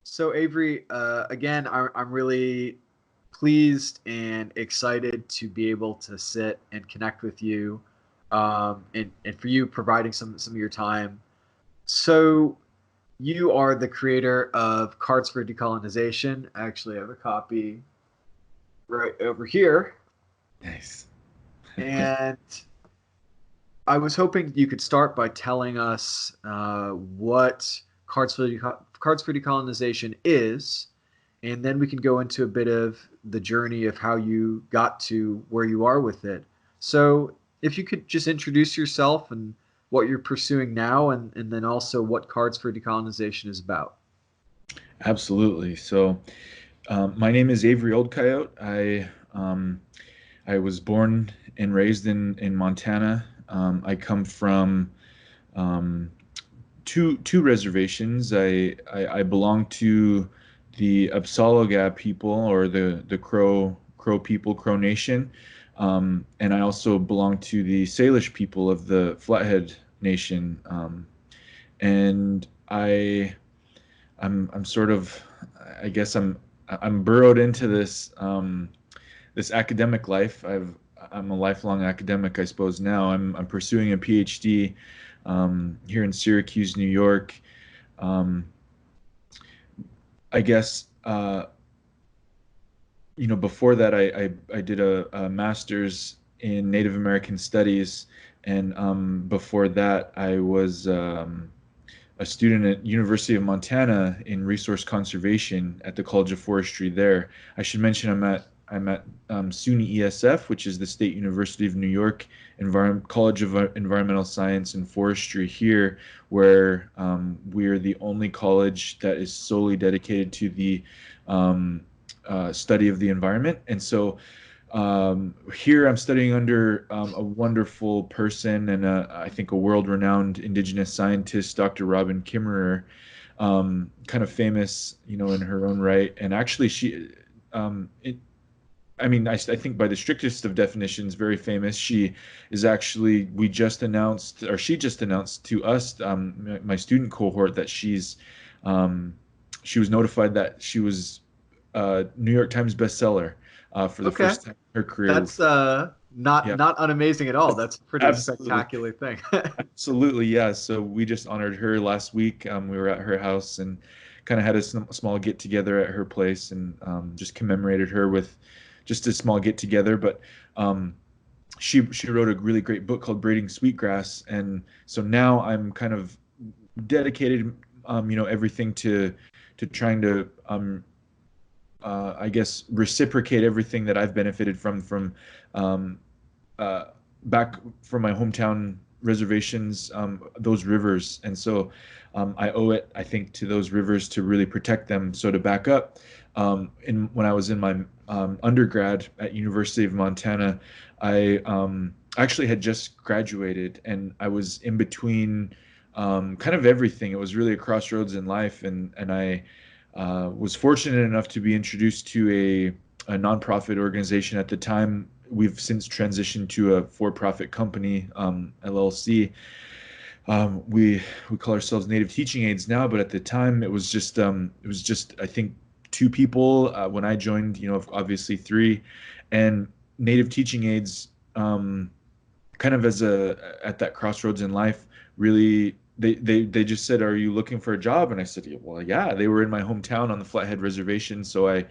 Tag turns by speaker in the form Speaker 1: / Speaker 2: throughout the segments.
Speaker 1: So Avery, again, I'm really pleased and excited to be able to sit and connect with you, and for you providing some of your time. So you are the creator of Cards for Decolonization. I actually have a copy right over here,
Speaker 2: Nice.
Speaker 1: and I was hoping you could start by telling us what Cards for Decolonization is, and then we can go into a bit of the journey of how you got to where you are with it. So, if you could just introduce yourself and what you're pursuing now, and then also what Cards for Decolonization is about.
Speaker 2: Absolutely. My name is Avery Old Coyote. I was born and raised in Montana. I come from um, two reservations. I belong to the Upsaloga people, or the Crow people, Crow Nation, and I also belong to the Salish people of the Flathead Nation. And I'm sort of, I guess I'm burrowed into this academic life. I'm a lifelong academic, I suppose. Now I'm pursuing a PhD here in Syracuse, New York. Um, I guess before that, I did a master's in Native American Studies, and before that, I was a student at University of Montana in resource conservation at the College of Forestry there. I should mention I'm at SUNY ESF, which is the State University of New York College of Environmental Science and Forestry here, where we're the only college that is solely dedicated to the um, study of the environment. And so here I'm studying under a wonderful person and I think a world-renowned indigenous scientist, Dr. Robin Kimmerer, kind of famous, in her own right. And actually, it, I mean, I think by the strictest of definitions, very famous. We just announced, or she just announced to us, my student cohort, that she was notified that she was New York Times bestseller for the
Speaker 1: Okay,
Speaker 2: first time in her career.
Speaker 1: that's not
Speaker 2: Yeah,
Speaker 1: not unamazing at all. That's a pretty
Speaker 2: absolutely.
Speaker 1: spectacular thing.
Speaker 2: Absolutely, yeah. So we just honored her last week. We were at her house and kind of had a small get together at her place and just commemorated her with just a small get together. But um, she wrote a really great book called Braiding Sweetgrass, and so now I'm kind of dedicated, everything to trying to I guess reciprocate everything that I've benefited from um, uh, back from my hometown reservations, those rivers. And so I owe it, I think, to those rivers to really protect them. So to back up, when I was in my undergrad at University of Montana, I actually had just graduated, and I was in between kind of everything. It was really a crossroads in life, and I was fortunate enough to be introduced to a nonprofit organization at the time. We've since transitioned to a for-profit company, LLC. We call ourselves Native Teaching Aids now, but at the time it was just I think two people when I joined. Obviously three, and Native Teaching Aids, kind of at that crossroads in life, really they just said, "Are you looking for a job?" And I said, "Yeah, well, yeah." They were in my hometown on the Flathead Reservation, so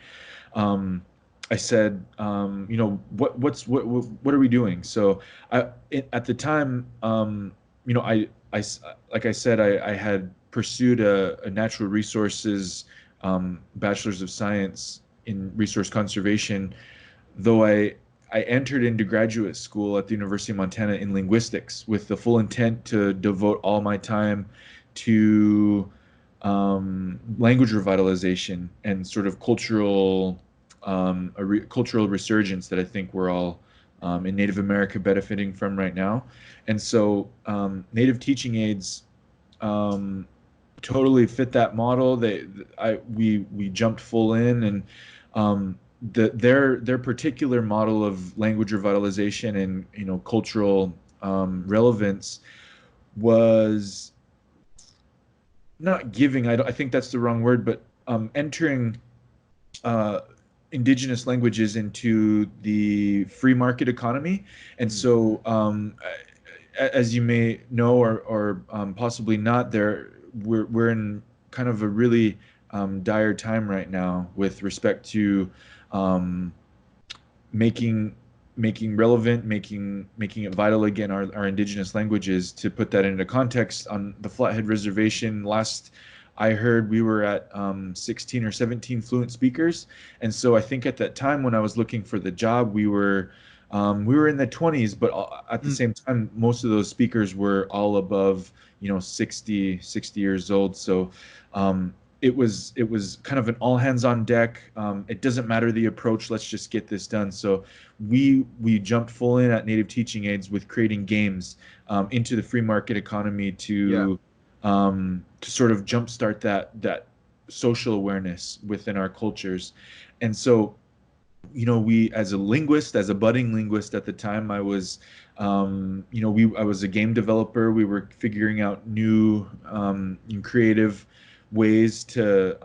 Speaker 2: um, I said, what are we doing? So at the time, like I said, I had pursued a natural resources bachelor's of science in resource conservation, though I entered into graduate school at the University of Montana in linguistics with the full intent to devote all my time to language revitalization and sort of cultural resurgence that I think we're all in Native America benefiting from right now. And so Native Teaching Aids um, totally fit that model. We jumped full in, and their particular model of language revitalization and cultural relevance was not giving. I think that's the wrong word, but entering uh, indigenous languages into the free market economy. And
Speaker 1: Mm.
Speaker 2: so, as you may know, or possibly not, we're in kind of a really dire time right now with respect to um, making relevant, making it vital again, our indigenous languages. To put that into context, on the Flathead Reservation, last I heard we were at 16 or 17 fluent speakers. And so I think at that time when I was looking for the job, we were in the 20s, but at the
Speaker 1: Mm.
Speaker 2: same time, most of those speakers were all above, 60 years old. So it was kind of an all hands on deck. It doesn't matter the approach. Let's just get this done. So we jumped full in at Native Teaching Aids with creating games into the free market economy
Speaker 1: Yeah.
Speaker 2: to sort of jumpstart that social awareness within our cultures. And so, we, as a linguist, as a budding linguist at the time, I was, I was a game developer. We were figuring out new and creative ways to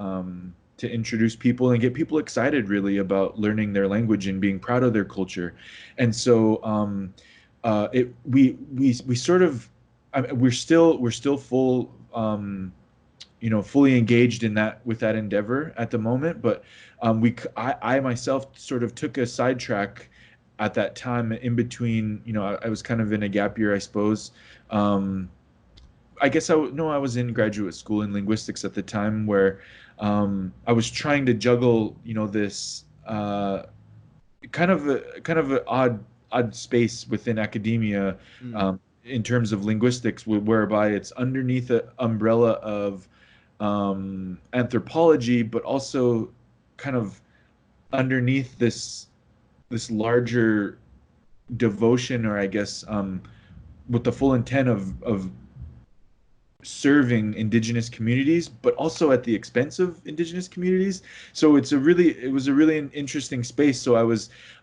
Speaker 2: introduce people and get people excited really about learning their language and being proud of their culture. And so, we sort of, we're still fully engaged in that, with that endeavor at the moment. But I myself sort of took a sidetrack at that time in between. I was kind of in a gap year, I suppose. Um, I guess no, I was in graduate school in linguistics at the time, where I was trying to juggle, this kind of an odd space within academia,
Speaker 1: Mm.
Speaker 2: in terms of linguistics, whereby it's underneath the umbrella of anthropology, but also kind of underneath this larger devotion, or I guess with the full intent of serving indigenous communities, but also at the expense of indigenous communities. So it was a really interesting space. So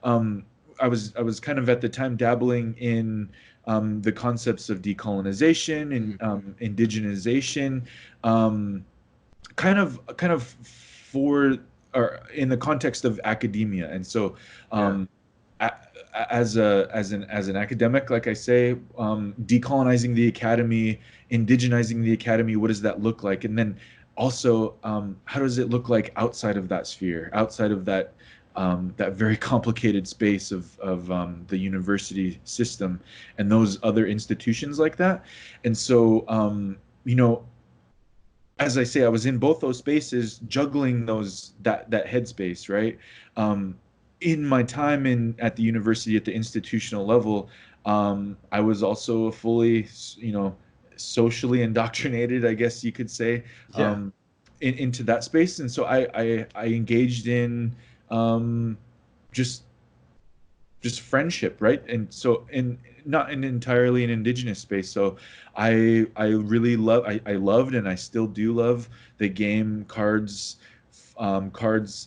Speaker 2: um, I was kind of at the time dabbling in the concepts of decolonization and
Speaker 1: Mm.
Speaker 2: indigenization, um, kind of for, or in the context of academia. And so,
Speaker 1: Yeah.
Speaker 2: um, as an academic, like I say, decolonizing the academy, indigenizing the academy, what does that look like? And then also, how does it look like outside of that sphere, outside of that very complicated space of the university system and those other institutions like that? And so, you know, as I say, I was in both those spaces, juggling that headspace, right? Um, in my time in at the university at the institutional level, I was also fully, socially indoctrinated, I guess you could say,
Speaker 1: Yeah.
Speaker 2: into that space. And so I engaged in um, just just friendship, right? And so, in not in entirely an indigenous space. So I really I loved, and I still do love, the game Cards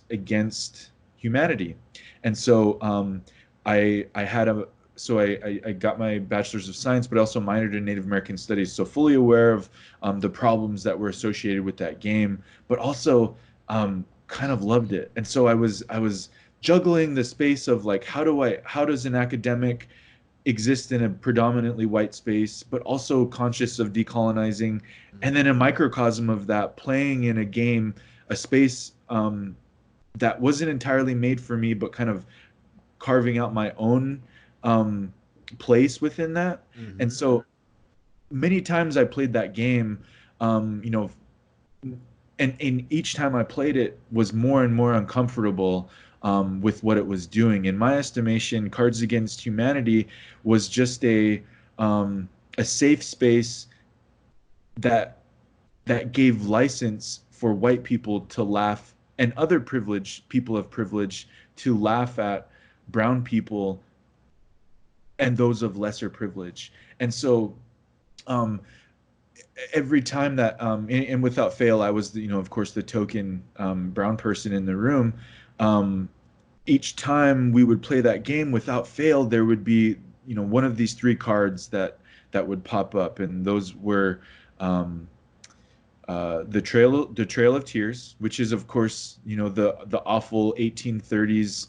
Speaker 2: Against Humanity. And so I had a so I got my bachelor's of science, but also minored in Native American studies. So fully aware of the problems that were associated with that game, but also kind of loved it. And so I was juggling the space of, like, how does an academic exist in a predominantly white space, but also conscious of decolonizing,
Speaker 1: Mm.
Speaker 2: and then a microcosm of that, playing in a game, a space that wasn't entirely made for me, but kind of carving out my own um, place within that. And
Speaker 1: Mm-hmm.
Speaker 2: so many times I played that game, um, you know, and each time I played it was more and more uncomfortable with what it was doing. In my estimation, Cards Against Humanity was just a safe space that that gave license for white people to laugh, and other privileged people of privilege to laugh at brown people and those of lesser privilege. And so, um, every time that and without fail, I was of course, the token brown person in the room. um, each time we would play that game, without fail, there would be one of these three cards that would pop up, and those were um, the Trail of Tears, which is of course the awful 1830s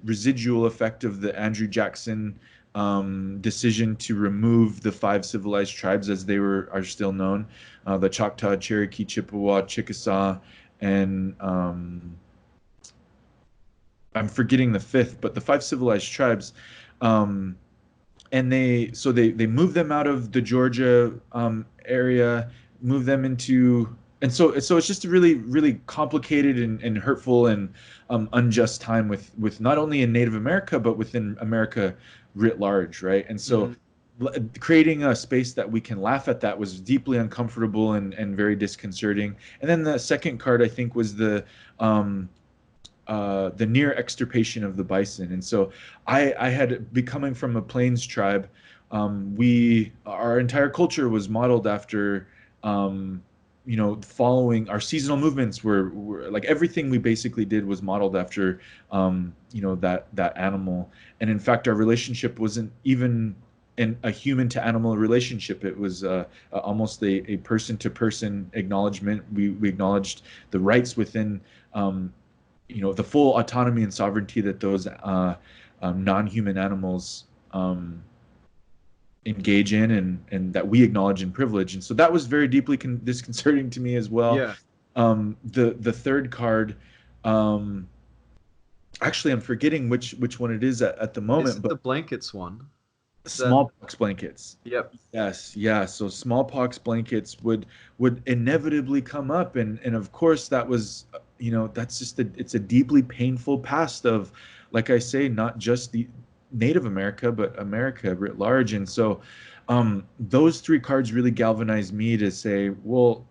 Speaker 2: residual effect of the Andrew Jackson decision to remove the five civilized tribes as they are still known, the Choctaw, Cherokee, Chippewa, Chickasaw, and I'm forgetting the fifth, but the five civilized tribes. Um, and they move them out of the Georgia area, move them into, and so it's just a really complicated and hurtful and unjust time with not only in Native America but within America writ large, right? And so
Speaker 1: Hmm.
Speaker 2: creating a space that we can laugh at that was deeply uncomfortable and very disconcerting. And then the second card I think was the near extirpation of the bison. And so I had becoming from a plains tribe, our entire culture was modeled after, following our seasonal movements were like everything we basically did was modeled after, that animal. And in fact, our relationship wasn't even a human to animal relationship. It was almost a person to person acknowledgement. We acknowledged the rights within the full autonomy and sovereignty that those non-human animals engage in and that we acknowledge and privilege. And so that was very deeply disconcerting to me as well.
Speaker 1: Yeah.
Speaker 2: The third card, um, actually, I'm forgetting which one it is at the
Speaker 1: Is
Speaker 2: moment,
Speaker 1: it
Speaker 2: but
Speaker 1: the blankets one? Is that?
Speaker 2: smallpox blankets.
Speaker 1: Yep.
Speaker 2: Yes, yeah. So smallpox blankets would inevitably come up, and of course that was, that's just it's a deeply painful past of, like I say, not just the Native America, but America writ large. And so, those three cards really galvanized me to say, well,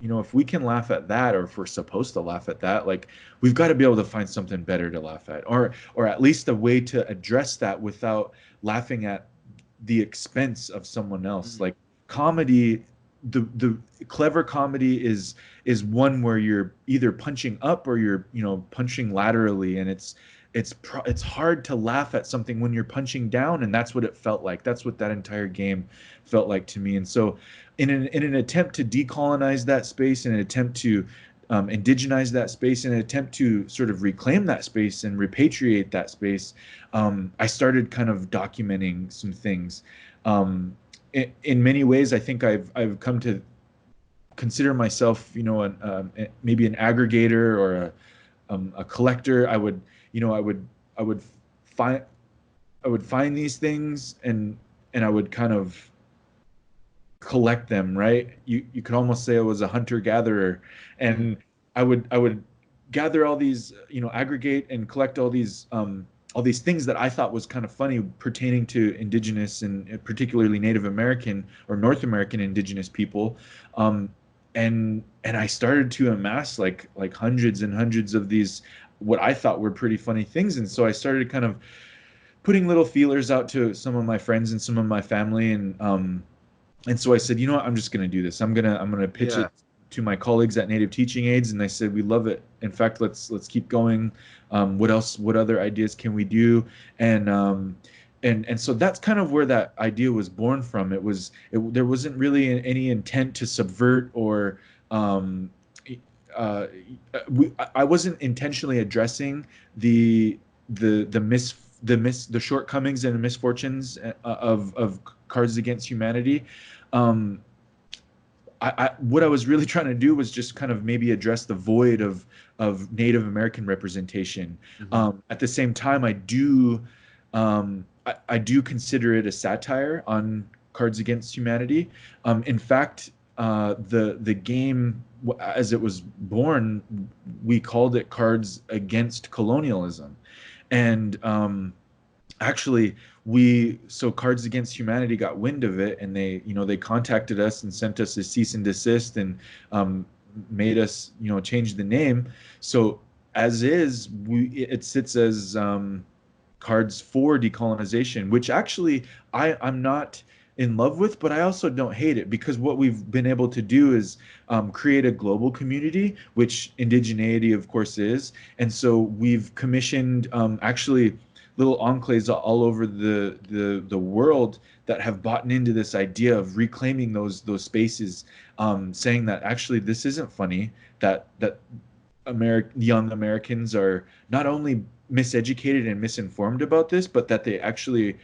Speaker 2: if we can laugh at that, or if we're supposed to laugh at that, like we've got to be able to find something better to laugh at, or at least a way to address that without laughing at the expense of someone else.
Speaker 1: Mhm.
Speaker 2: Like comedy, the clever comedy is one where you're either punching up or you're punching laterally, and it's hard to laugh at something when you're punching down, and that's what it felt like. That's what that entire game felt like to me. And so, in an attempt to decolonize that space, in an attempt to indigenize that space, in an attempt to sort of reclaim that space and repatriate that space, I started kind of documenting some things. In many ways, I think I've come to consider myself, maybe an aggregator or a collector. I would find I would find these things, and I would kind of collect them, right? You could almost say I was a hunter gatherer,
Speaker 1: Mhm.
Speaker 2: and I would gather all these, aggregate and collect all these things that I thought was kind of funny pertaining to indigenous and particularly Native American or North American indigenous people. Um, and I started to amass like hundreds and hundreds of these what I thought were pretty funny things. And so I started kind of putting little feelers out to some of my friends and some of my family, and so I said, you know what, I'm just going to do this. I'm gonna pitch
Speaker 1: Yeah.
Speaker 2: it to my colleagues at Native Teaching Aids, and they said we love it. In fact, let's keep going. What else? What other ideas can we do? And and so that's kind of where that idea was born from. There wasn't really any intent to subvert or um, uh, I wasn't intentionally addressing the the mis the shortcomings and misfortunes of Cards Against Humanity. Um, what I was really trying to do was just kind of maybe address the void of Native American representation.
Speaker 1: Hmm.
Speaker 2: At the same time, I do consider it a satire on Cards Against Humanity. In fact, the game as it was born, we called it Cards Against Colonialism, and actually so Cards Against Humanity got wind of it, and they contacted us and sent us a cease and desist, and um, made us change the name. So as is, it sits as Cards for Decolonization, which actually I'm not in love with, but I also don't hate it, because what we've been able to do is create a global community, which indigeneity, of course, is. And so we've commissioned actually little enclaves all over the world that have bought into this idea of reclaiming those spaces, saying that actually this isn't funny, that young Americans are not only miseducated and misinformed about this, but that they actually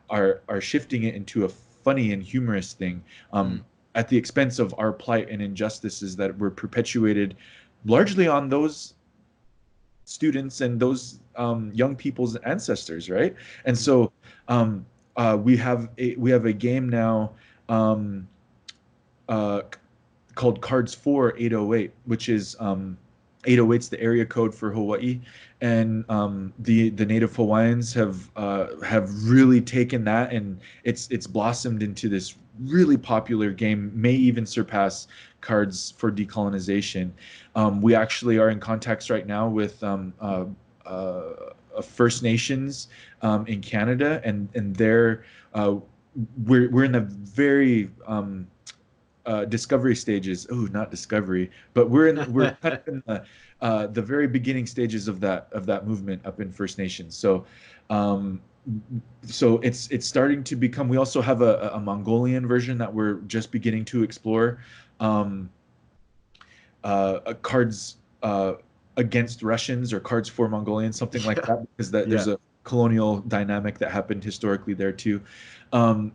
Speaker 2: are shifting it into a funny and humorous thing,
Speaker 1: Mm.
Speaker 2: at the expense of our plight and injustices that were perpetuated largely on those students and those young people's ancestors, right? And
Speaker 1: Mm.
Speaker 2: so we have a game now, um, uh, called Cards 4 808, which is 808's the area code for Hawaii, and the native Hawaiians have really taken that, and it's blossomed into this really popular game, may even surpass Cards for Decolonization. We actually are in contacts right now with First Nations in Canada, and they're we're in a very discovery stages. Oh, not discovery, but we're kind of in the very beginning stages of that movement up in First Nations. Um, so it's starting to become. We also have a Mongolian version that we're just beginning to explore. Um, Cards against Russians or cards for Mongolians, something like
Speaker 1: Yeah.
Speaker 2: that, because that there's
Speaker 1: Yeah.
Speaker 2: a colonial dynamic that happened historically there too.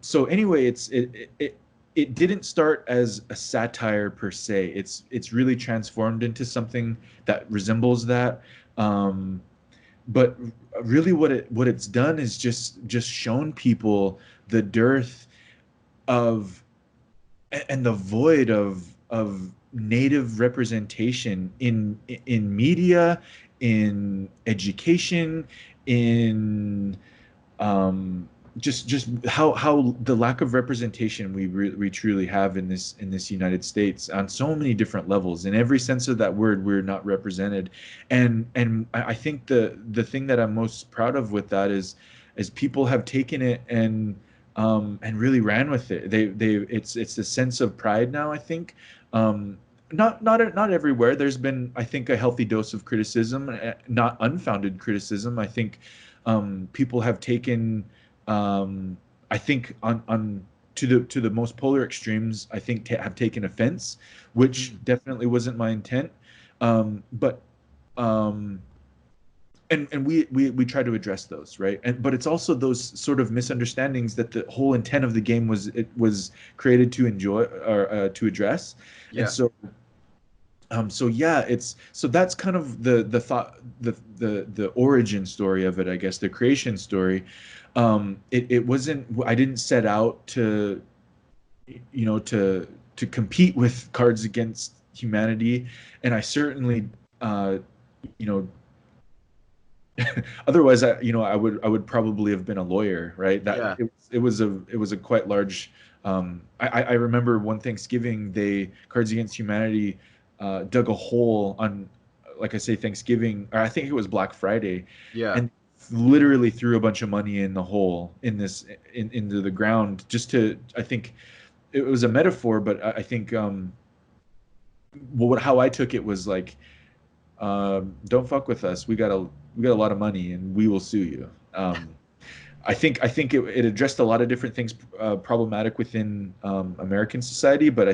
Speaker 2: So anyway, it didn't start as a satire per se. It's really transformed into something that resembles that. Um, but really, what it's done is just shown people the dearth of and the void of native representation in media, in education, in um, just how the lack of representation we truly have in this United States on so many different levels. In every sense of that word, we're not represented, and I think the thing that I'm most proud of with that is people have taken it and really ran with it. It's a sense of pride now, I think. Not everywhere. There's been, I think, a healthy dose of criticism, not unfounded criticism. I think people have taken, I think, on to the most polar extremes. I think have taken offense, which
Speaker 1: Mm.
Speaker 2: definitely wasn't my intent. But um, and we try to address those, right? And but it's also those sort of misunderstandings that the whole intent of the game was created to enjoy or to address. And
Speaker 1: Yeah.
Speaker 2: so yeah, it's so that's kind of the thought, the origin story of it, I guess, the creation story. It wasn't, I didn't set out to compete with Cards Against Humanity, and I certainly uh you know otherwise I would probably have been a lawyer, right? That
Speaker 1: Yeah.
Speaker 2: it was a quite large. I remember one Thanksgiving, they Cards Against Humanity dug a hole on, like I say, Thanksgiving, or I think it was Black Friday,
Speaker 1: Yeah.
Speaker 2: and literally threw a bunch of money in the hole into the ground, just to, I think it was a metaphor, but I think how I took it was like, don't fuck with us. We got a lot of money, and we will sue you. I think it addressed a lot of different things problematic within American society, but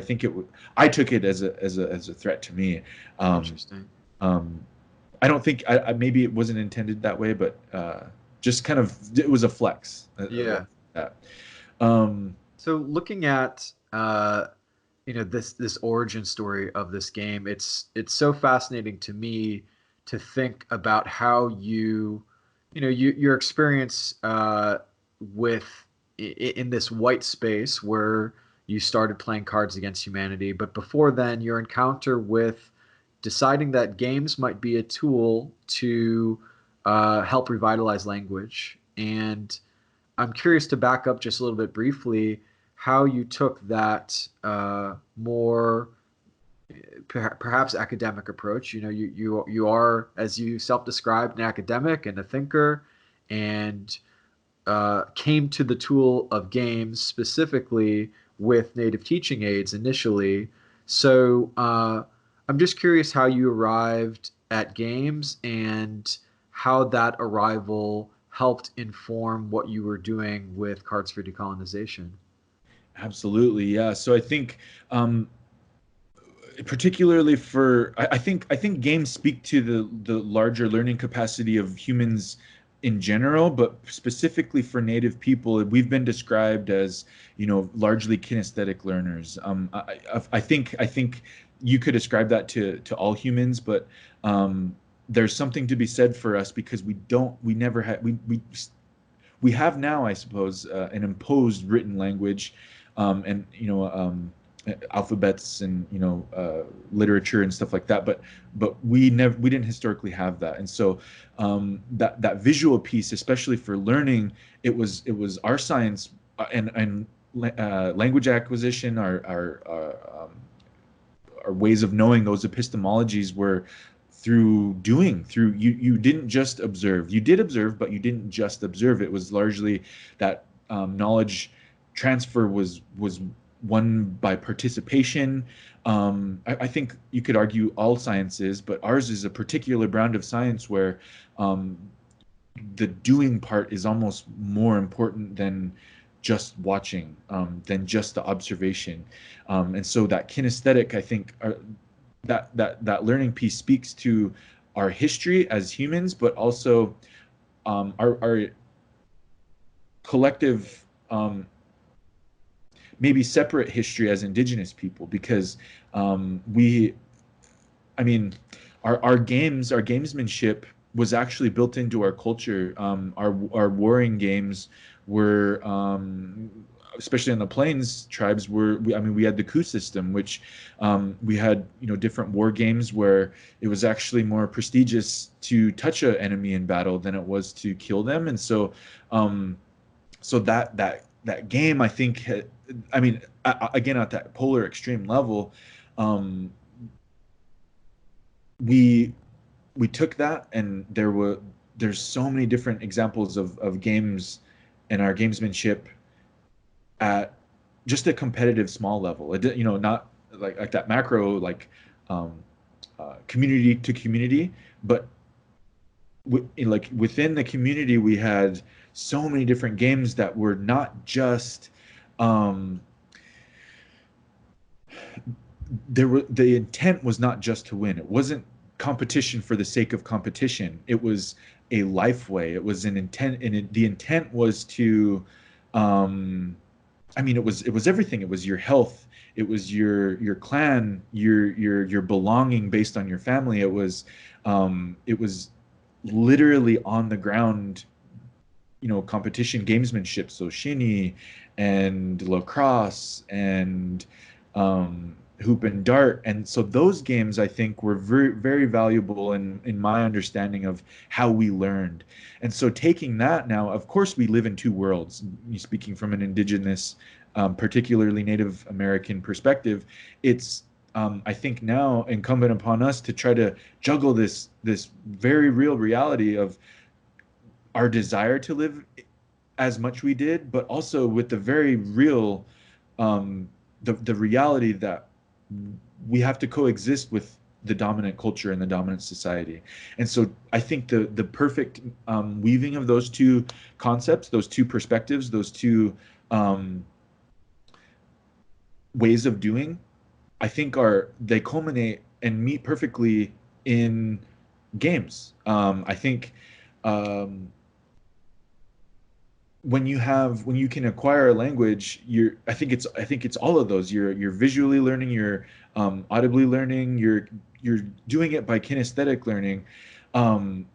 Speaker 2: I took it as a threat to me. Um,
Speaker 1: Interesting.
Speaker 2: um, I don't think maybe it wasn't intended that way, but just kind of it was a flex.
Speaker 1: Yeah.
Speaker 2: That. Um,
Speaker 1: So looking at this origin story of this game, it's so fascinating to me to think about how your experience with in this white space where you started playing Cards Against Humanity, but before then your encounter with deciding that games might be a tool to help revitalize language. And I'm curious to back up just a little bit briefly how you took that more perhaps academic approach. You are, as you self-described, an academic and a thinker, and came to the tool of games specifically with native teaching aids initially. So I'm just curious how you arrived at games and how that arrival helped inform what you were doing with Cards for Decolonization.
Speaker 2: Absolutely, yeah. So I think, particularly for, I think games speak to the larger learning capacity of humans in general, but specifically for native people, we've been described as, largely kinesthetic learners. I think you could ascribe that to all humans, but there's something to be said for us because we never had we have now, I suppose, an imposed written language, and alphabets and literature and stuff like that. But we didn't historically have that, and so that visual piece, especially for learning, it was our science, and language acquisition, our ways of knowing those epistemologies were through doing. Through you didn't just observe. You did observe, but you didn't just observe. It was largely that knowledge transfer was one by participation. I think you could argue all sciences, but ours is a particular brand of science where um, the doing part is almost more important than just watching, than just the observation. And so that kinesthetic, I think, that learning piece speaks to our history as humans, but also our collective, maybe separate history as indigenous people, because we, I mean, our gamesmanship was actually built into our culture. Our warring games were, especially on the plains tribes, we had the coup system, which we had, different war games where it was actually more prestigious to touch an enemy in battle than it was to kill them. And so, that game, I think, again, at that polar extreme level, um, we we took that, and there's so many different examples of games and our gamesmanship at just a competitive small level. Not like that macro, like um, community to community, but like within the community, we had so many different games that were not just, um, the intent was not just to win. It wasn't competition for the sake of competition. It was a life way. It was an intent, and the intent was to, um, it was everything. It was your health. It was your clan, your belonging based on your family. It was literally on the ground, competition gamesmanship. So shinny and lacrosse and hoop and dart. And so those games, I think, were very, very valuable in my understanding of how we learned. And so taking that now, of course, we live in two worlds. Speaking from an indigenous, particularly Native American perspective, it's I think now incumbent upon us to try to juggle this very real reality of our desire to live as much we did, but also with the very real, the reality that we have to coexist with the dominant culture and the dominant society. And so I think the perfect weaving of those two concepts, those two perspectives, those two um, ways of doing, I think they culminate and meet perfectly in games. I think um, when you can acquire a language, I think it's all of those. You're visually learning, you're audibly learning, you're doing it by kinesthetic learning. um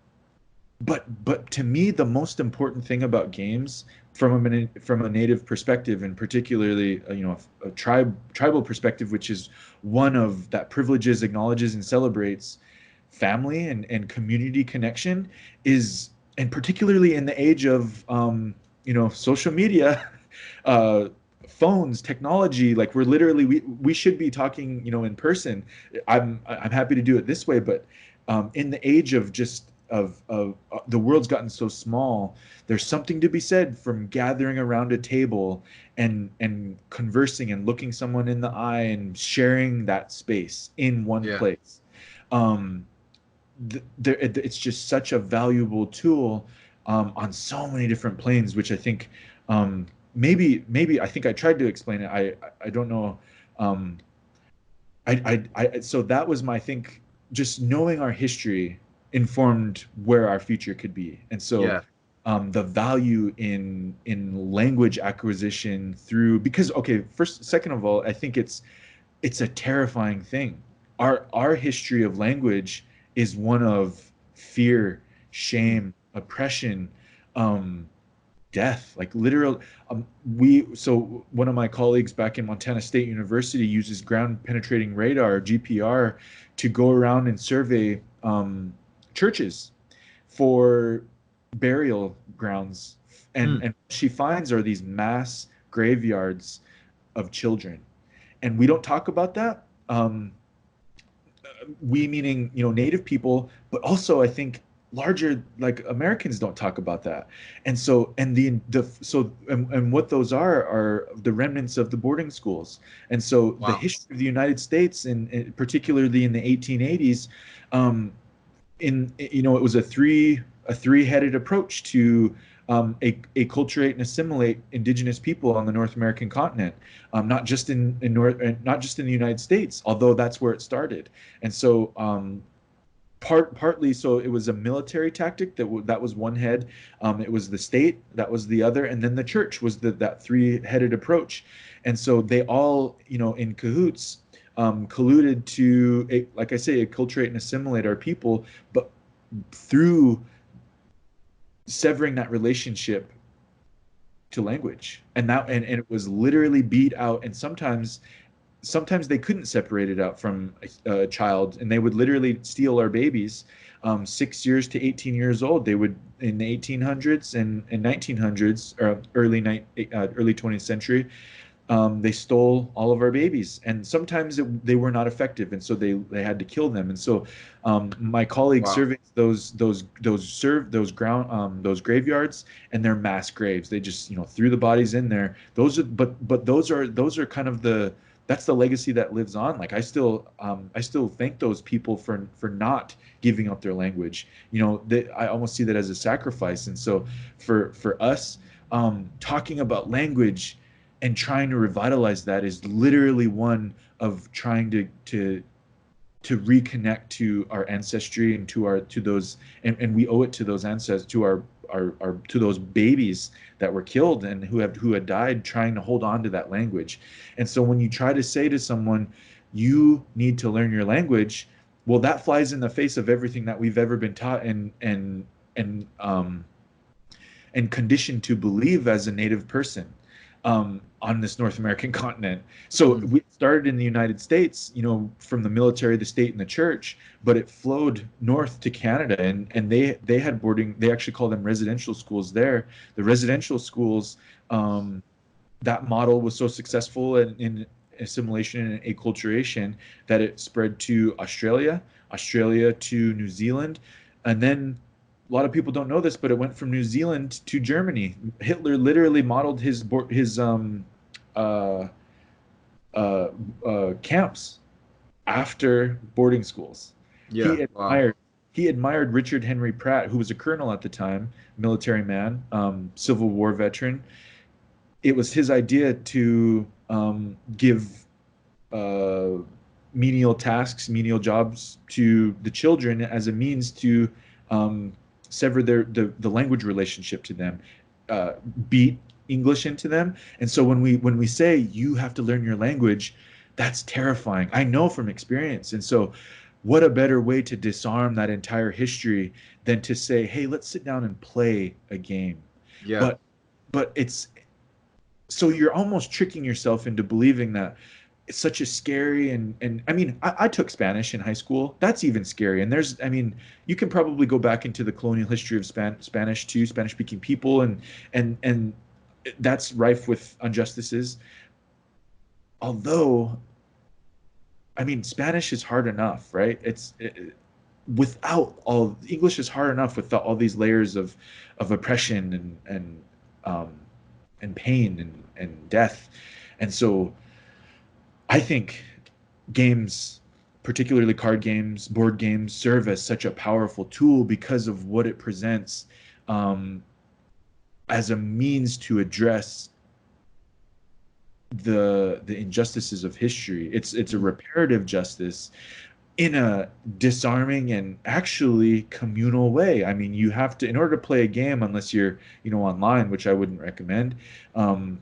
Speaker 2: but to me, the most important thing about games, from a native perspective, and particularly a tribal perspective, which is one of that privileges, acknowledges, and celebrates family and community connection, is, and particularly in the age of social media, uh, phones, technology. Like, we should be talking in person. I'm happy to do it this way, but in the age of just of the world's gotten so small, there's something to be said from gathering around a table and conversing and looking someone in the eye and sharing that space in one
Speaker 1: Yeah.
Speaker 2: place. It's just such a valuable tool. on so many different planes, which I think maybe I think I tried to explain it. I don't know. Um, so that was my I think just knowing our history informed where our future could be, and so
Speaker 1: Yeah.
Speaker 2: the value in language acquisition through because okay, first second of all, I think it's a terrifying thing. Our history of language is one of fear,
Speaker 1: Mm.
Speaker 2: shame, oppression, um, death, like literal. We so one of my colleagues back in Montana State University uses ground penetrating radar (GPR) to go around and survey churches for burial grounds,
Speaker 1: Mm.
Speaker 2: and she finds are these mass graveyards of children, and we don't talk about that. We meaning native people, but also I think larger like Americans don't talk about that. And so and the so and what those are the remnants of the boarding schools. And so the
Speaker 1: Wow.
Speaker 2: history of the United States, and particularly in the 1880s, um, it was a three-headed approach to acculturate and assimilate indigenous people on the North American continent, not just not just in the United States, although that's where it started. And so partly so it was a military tactic that was one head. It was the state that was the other, and then the church was that three-headed approach. And so they all in cahoots colluded to, like I say, acculturate and assimilate our people, but through severing that relationship to language. And it was literally beat out. And sometimes they couldn't separate it out from a child, and they would literally steal our babies. 6 years to 18 years old, they would in the 1800s and 1900s, or early 20th century. They stole all of our babies, and sometimes they were not effective, and so they had to kill them. And so my colleague
Speaker 1: Wow.
Speaker 2: surveyed those graveyards, and they're mass graves. They just threw the bodies in there. But those are kind of that's the legacy that lives on. Like I still thank those people for not giving up their language. I almost see that as a sacrifice. And so for us, talking about language and trying to revitalize that is literally one of trying to reconnect to our ancestry and to those, and we owe it to those ancestors, to our to those babies that were killed and who had died trying to hold on to that language. And so when you try to say to someone you need to learn your language, well, that flies in the face of everything that we've ever been taught and conditioned to believe as a native person on this North American continent. So
Speaker 1: Mm.
Speaker 2: we started in the United States, from the military, the state, and the church, but it flowed north to Canada, and they had boarding. They actually call them residential schools there. The residential schools, that model was so successful in assimilation and acculturation that it spread to Australia to New Zealand, and then a lot of people don't know this, but it went from New Zealand to Germany. Hitler literally modeled his uh, uh, camps after boarding schools.
Speaker 1: Yeah.
Speaker 2: He
Speaker 1: Wow.
Speaker 2: admired he admired Richard Henry Pratt, who was a colonel at the time, military man, Civil War veteran. It was his idea to give uh, menial tasks, menial jobs to the children as a means to um, sever the language relationship to them, uh, beat English into them. And so when we say you have to learn your language, that's terrifying. I know from experience. And so what a better way to disarm that entire history than to say, hey, let's sit down and play a game.
Speaker 1: Yeah.
Speaker 2: But it's so you're almost tricking yourself into believing that it's such a scary, and I mean I took Spanish in high school. That's even scary. And there's I mean you can probably go back into the colonial history of Spanish too, Spanish speaking people, and that's rife with injustices. Although I mean Spanish is hard enough, right? Without all English is hard enough without all these layers of oppression um and pain and death. And so I think games, particularly card games, board games, serve as such a powerful tool because of what it presents. um, as a means to address the injustices of history. It's a
Speaker 1: Mm.
Speaker 2: reparative justice in a disarming and actually communal way. I mean, you have to, in order to play a game, unless you're, online, which I wouldn't recommend, um,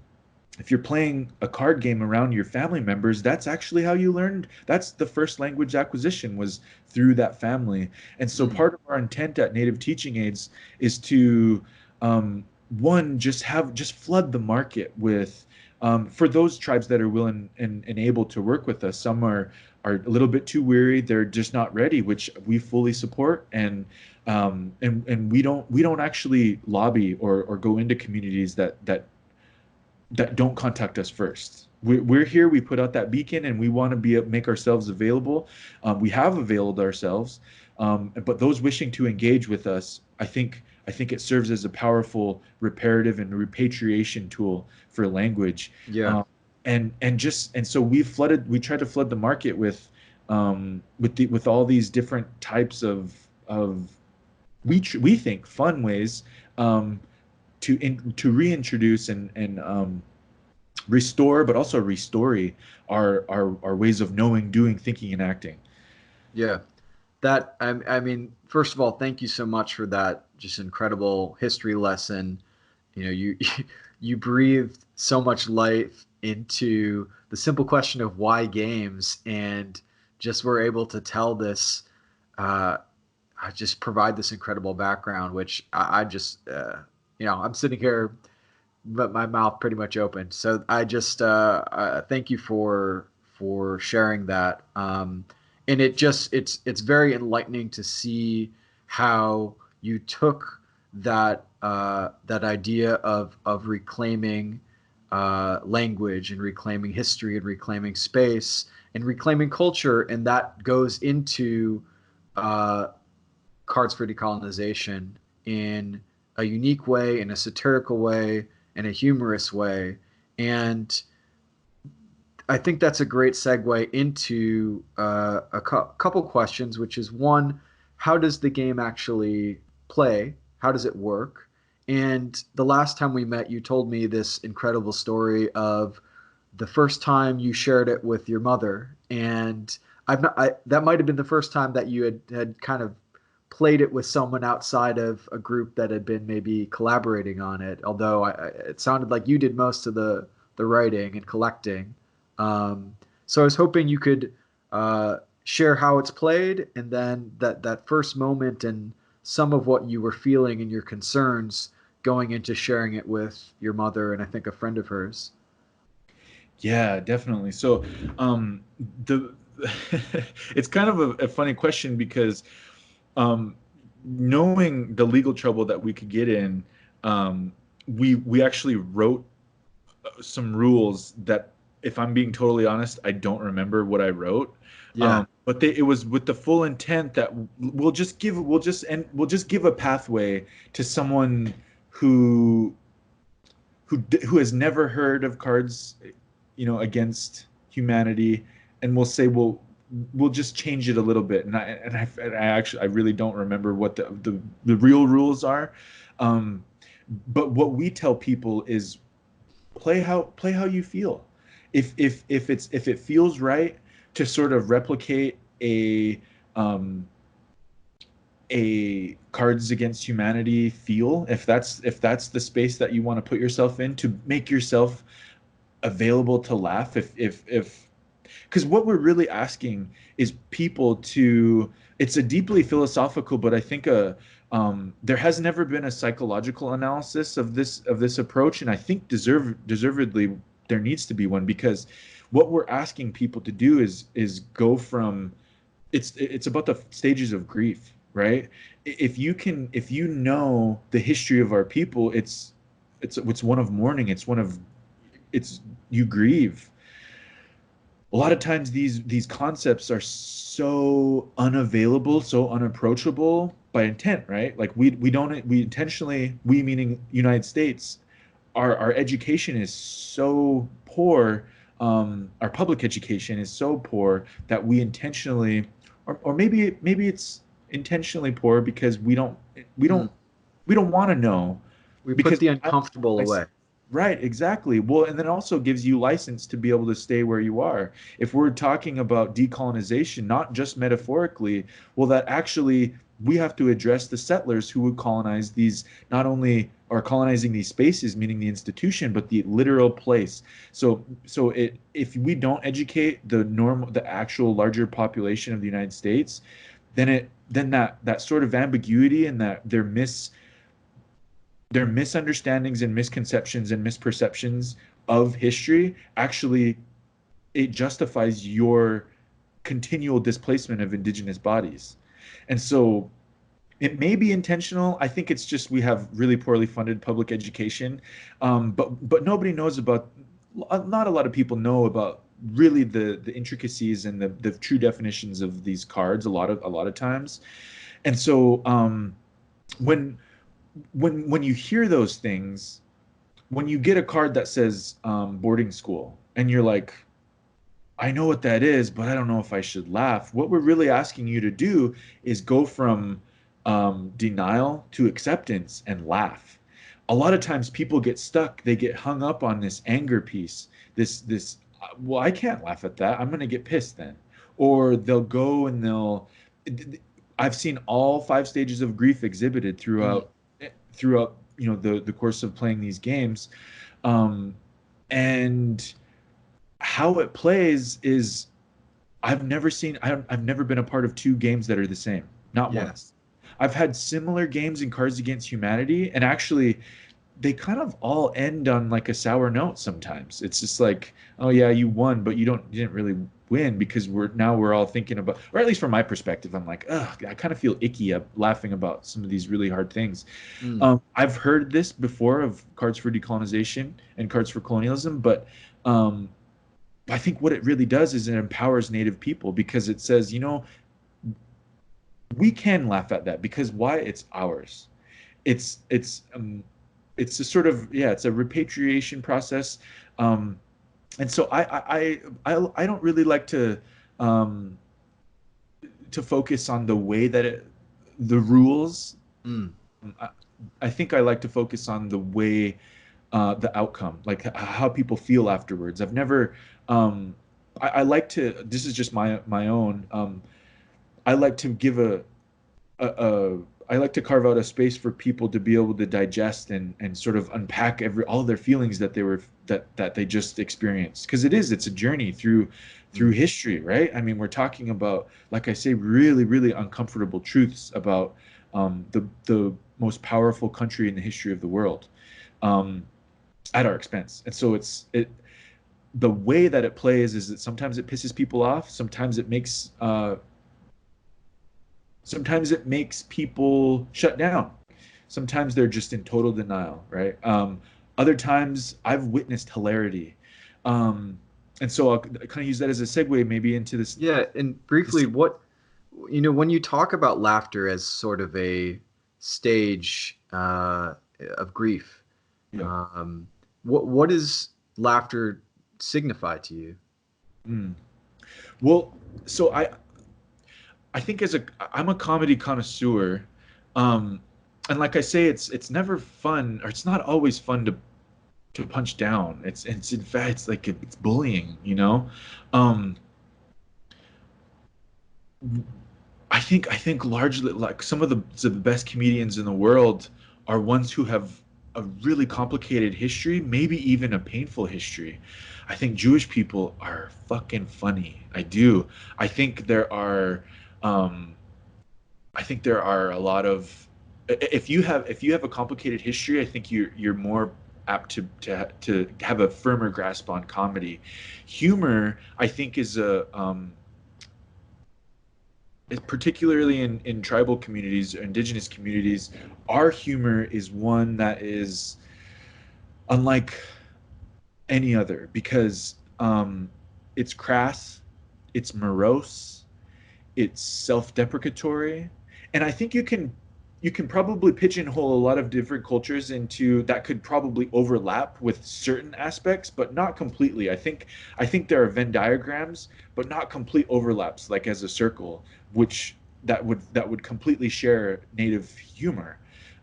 Speaker 2: if you're playing a card game around your family members, that's actually how you learned. That's the first language acquisition was through that family. And so
Speaker 1: Mm.
Speaker 2: part of our intent at Native Teaching Aids is to one, just flood the market with for those tribes that are willing and able to work with us. Some are a little bit too weary, they're just not ready, which we fully support. And we don't actually lobby or go into communities that don't contact us first. We're here. We put out that beacon, and we want to make ourselves available. We have availed ourselves, but those wishing to engage with us, I think it serves as a powerful reparative and repatriation tool for language.
Speaker 1: Yeah.
Speaker 2: And so we tried to flood the market with all these different types of we think fun ways um, to reintroduce and restore, but also restory our ways of knowing, doing, thinking, and acting.
Speaker 1: Yeah. I mean, first of all, thank you so much for that just incredible history lesson. You you breathed so much life into the simple question of why games, and just were able to tell this, uh, I just provide this incredible background, which I just, I'm sitting here, but my mouth pretty much open. So I just thank you for sharing that. And it's very enlightening to see how you took that idea of reclaiming language and reclaiming history and reclaiming space and reclaiming culture, and that goes into uh, Cards for Decolonization in a unique way, in a satirical way, in a humorous way. And I think that's a great segue into couple questions, which is one, how does the game actually play? How does it work? And the last time we met, you told me this incredible story of the first time you shared it with your mother. And that might have been the first time that you had kind of played it with someone outside of a group that had been maybe collaborating on it. Although it sounded like you did most of the writing and collecting. So I was hoping you could share how it's played, and then that first moment and some of what you were feeling and your concerns going into sharing it with your mother and I think a friend of hers.
Speaker 2: Yeah, definitely. So, the it's kind of a funny question because um, knowing the legal trouble that we could get in, we actually wrote some rules that, if I'm being totally honest, I don't remember what I wrote.
Speaker 1: Yeah.
Speaker 2: But it was with the full intent that we'll just give a pathway to someone who who has never heard of cards, against humanity, and we'll say we'll just change it a little bit. And I really don't remember what the real rules are. Um, but what we tell people is play how you feel. If it feels right to sort of replicate um, a Cards Against Humanity feel, if that's the space that you want to put yourself in, to make yourself available to laugh, if because what we're really asking is people to, it's a deeply philosophical, but I think there has never been a psychological analysis of this approach, and I think deservedly there needs to be one, because what we're asking people to do is go from, it's about the stages of grief, right? If you know the history of our people, it's one of mourning, it's you grieve. A lot of times these concepts are so unavailable, so unapproachable by intent, right? Like we don't, we intentionally, we meaning United States, our education is so poor, our public education is so poor that we intentionally, or maybe it's intentionally poor because we don't
Speaker 1: Hmm.
Speaker 2: We don't want to know
Speaker 1: We put
Speaker 2: because
Speaker 1: the uncomfortable away.
Speaker 2: right, exactly. Well, and then it also gives you license to be able to stay where you are. If we're talking about decolonization, not just metaphorically, well, that actually we have to address the settlers who would colonize these, not only are colonizing these spaces, meaning the institution, but the literal place. If we don't educate the actual larger population of the United States, then that sort of ambiguity and that their misunderstandings and misconceptions and misperceptions of history actually it justifies your continual displacement of indigenous bodies. And so it may be intentional. I think it's just we have really poorly funded public education, but nobody knows about. Not a lot of people know about really the intricacies and the true definitions of these cards. A lot of times, and so when when you hear those things, when you get a card that says boarding school, and you're like, I know what that is, but I don't know if I should laugh. What we're really asking you to do is go from denial to acceptance and laugh. A lot of times people get stuck, they get hung up on this anger piece, well, I can't laugh at that. I'm going to get pissed then. Or they'll go and I've seen all five stages of grief exhibited
Speaker 1: Mm,
Speaker 2: throughout the course of playing these games. Um, and how it plays is I've never been a part of two games that are the same. Not
Speaker 1: yeah.
Speaker 2: once. I've had similar games in Cards Against Humanity, and actually they kind of all end on like a sour note sometimes. It's just like, oh yeah, you won, but you didn't really win because we're all thinking about, or at least from my perspective, I'm like, ugh, I kind of feel icky laughing about some of these really hard things.
Speaker 1: Mm,
Speaker 2: I've heard this before of Cards for Decolonization and Cards for Colonialism, but um, I think what it really does is it empowers Native people because it says, we can laugh at that because why? It's ours. It's it's um, it's a sort of it's a repatriation process, um, and so I don't really like um, to focus on the way that the rules.
Speaker 1: mm,
Speaker 2: I, I think I like to focus on the way the outcome, like how people feel afterwards. I've never, I like to. This is just my own. I like to give a I like to carve out a space for people to be able to digest and sort of unpack all their feelings that they just experienced because it's a journey through
Speaker 1: mm.
Speaker 2: history, right? I mean, we're talking about, like I say, really uncomfortable truths about the most powerful country in the history of the world. Um, at our expense. And so the way that it plays is that sometimes it pisses people off, sometimes it makes people shut down. Sometimes they're just in total denial, right? Other times I've witnessed hilarity. And so I'll kind of use that as a segue maybe into
Speaker 1: Yeah, and briefly,
Speaker 2: this
Speaker 1: when you talk about laughter as sort of a stage of grief,
Speaker 2: you know.
Speaker 1: um, what does laughter signify to you?
Speaker 2: Mm. Well, so I think I'm a comedy connoisseur, um, and like I say, it's never fun, or it's not always fun to punch down. It's in fact it's like it's bullying, you know. Um, I think largely like some of the best comedians in the world are ones who have a really complicated history, maybe even a painful history. I think Jewish people are fucking funny. I do. I think there are um, I think there are a lot of if you have a complicated history, I think you're more apt to have a firmer grasp on comedy. Humor, I think, particularly in tribal communities or indigenous communities, our humor is one that is unlike any other because it's crass, it's morose, it's self-deprecatory, and I think you can probably pigeonhole a lot of different cultures into that could probably overlap with certain aspects, but not completely. I think there are Venn diagrams, but not complete overlaps, like as a circle, which that would completely share native humor.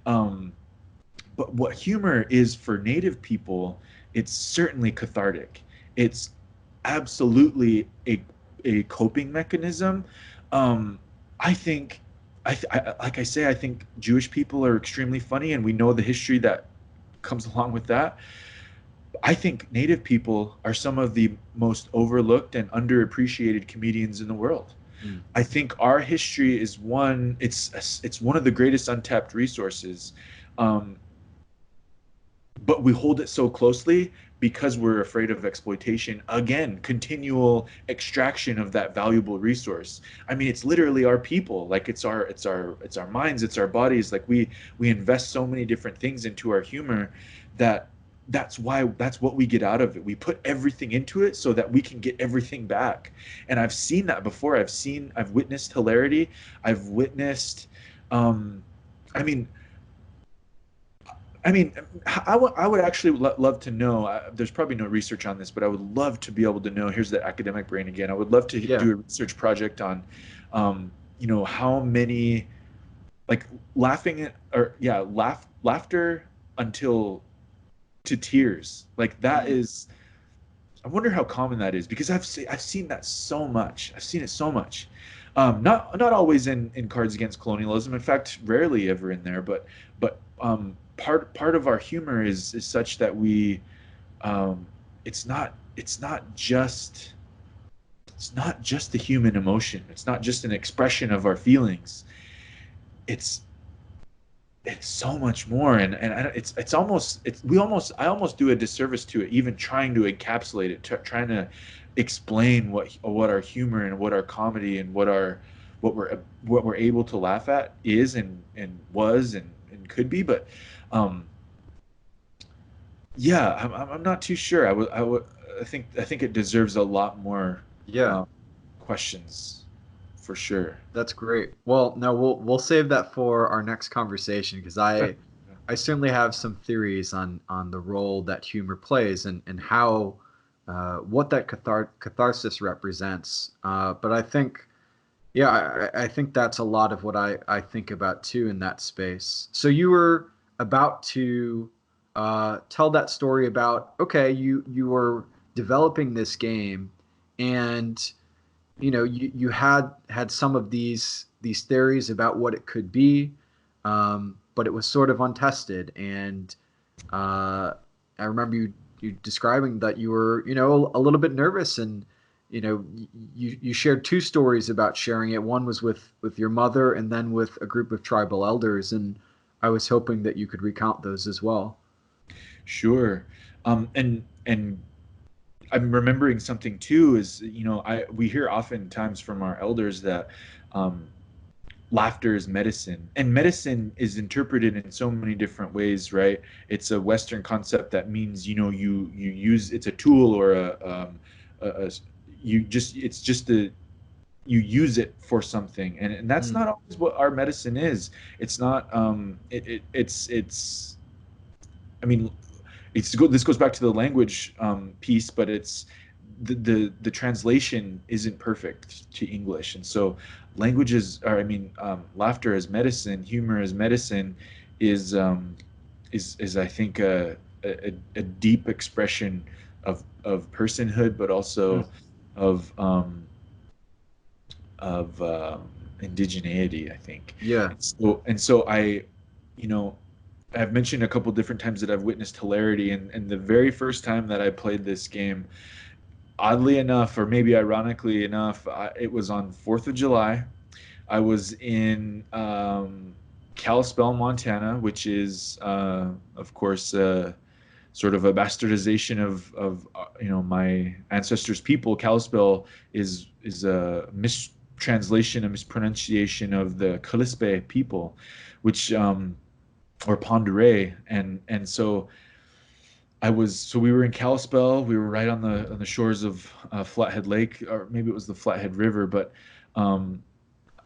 Speaker 2: Um, but what humor is for Native people, it's certainly cathartic. It's absolutely a coping mechanism. Um, I think, like I say, I think Jewish people are extremely funny, and we know the history that comes along with that. I think Native people are some of the most overlooked and underappreciated comedians in the world.
Speaker 1: Mm.
Speaker 2: I think our history is one. It's one of the greatest untapped resources. Um, but we hold it so closely because we're afraid of exploitation, again, continual extraction of that valuable resource. I mean, it's literally our people. Like, it's our minds, it's our bodies. Like, we invest so many different things into our humor that that's what we get out of it. We put everything into it so that we can get everything back. And I've seen that before. I've witnessed hilarity. I've witnessed um I mean, I mean, I would actually love to know. There's probably no research on this, but I would love to be able to know. Here's the academic brain again. I would love to
Speaker 1: Yeah.
Speaker 2: do a research project on, how many, like, laughing at, or yeah, laughter until to tears. Like, that
Speaker 1: Mm.
Speaker 2: is. I wonder how common that is, because I've seen that so much. I've seen it so much. Not always in Cards Against Colonialism. In fact, rarely ever in there. But part of our humor is such that um, it's not just the human emotion. It's not just an expression of our feelings. It's it's so much more, and it's almost it's we almost I almost do a disservice to it, even trying to encapsulate it, trying to explain what our humor and what our comedy and what we're able to laugh at is, and was, and could be. But um yeah, I'm not too sure. I think it deserves a lot more
Speaker 1: Yeah.
Speaker 2: um, questions, for sure.
Speaker 1: That's great. Well, no, we'll save that for our next conversation because I certainly have some theories on the role that humor plays and how what that catharsis represents. But I think yeah, I think that's a lot of what I think about too in that space. So you were about to tell that story about okay, you were developing this game and you had some of these theories about what it could be, but it was sort of untested. And I remember you describing that you were a little bit nervous, and you shared two stories about sharing it. One was with your mother, and then with a group of tribal elders. And I was hoping that you could recount those as well.
Speaker 2: Sure. And I'm remembering something too, is, we hear oftentimes from our elders that um, laughter is medicine, and medicine is interpreted in so many different ways, right? It's a Western concept that means, you use, it's a tool, or a you just it's just a you use it for something, and that's
Speaker 1: Mm,
Speaker 2: not always what our medicine is. It's not it's I mean, this goes back to the language piece, but it's the translation isn't perfect to English, and so languages, or laughter as medicine, humor as medicine, is I think a deep expression of personhood, but
Speaker 1: mm,
Speaker 2: also of indigeneity, I think.
Speaker 1: yeah.
Speaker 2: And so you know, I've mentioned a couple different times that I've witnessed hilarity, and the very first time that I played this game, oddly enough, or maybe ironically enough, it was on 4th of July. I was in Kalispell, Montana, which is, of course, sort of a bastardization of my ancestors' people. Kalispell is a mistranslation, a mispronunciation of the Kalispé people, which or Ponderay, so we were in Kalispell. We were right on the shores of Flathead Lake, or maybe it was the Flathead River, but um,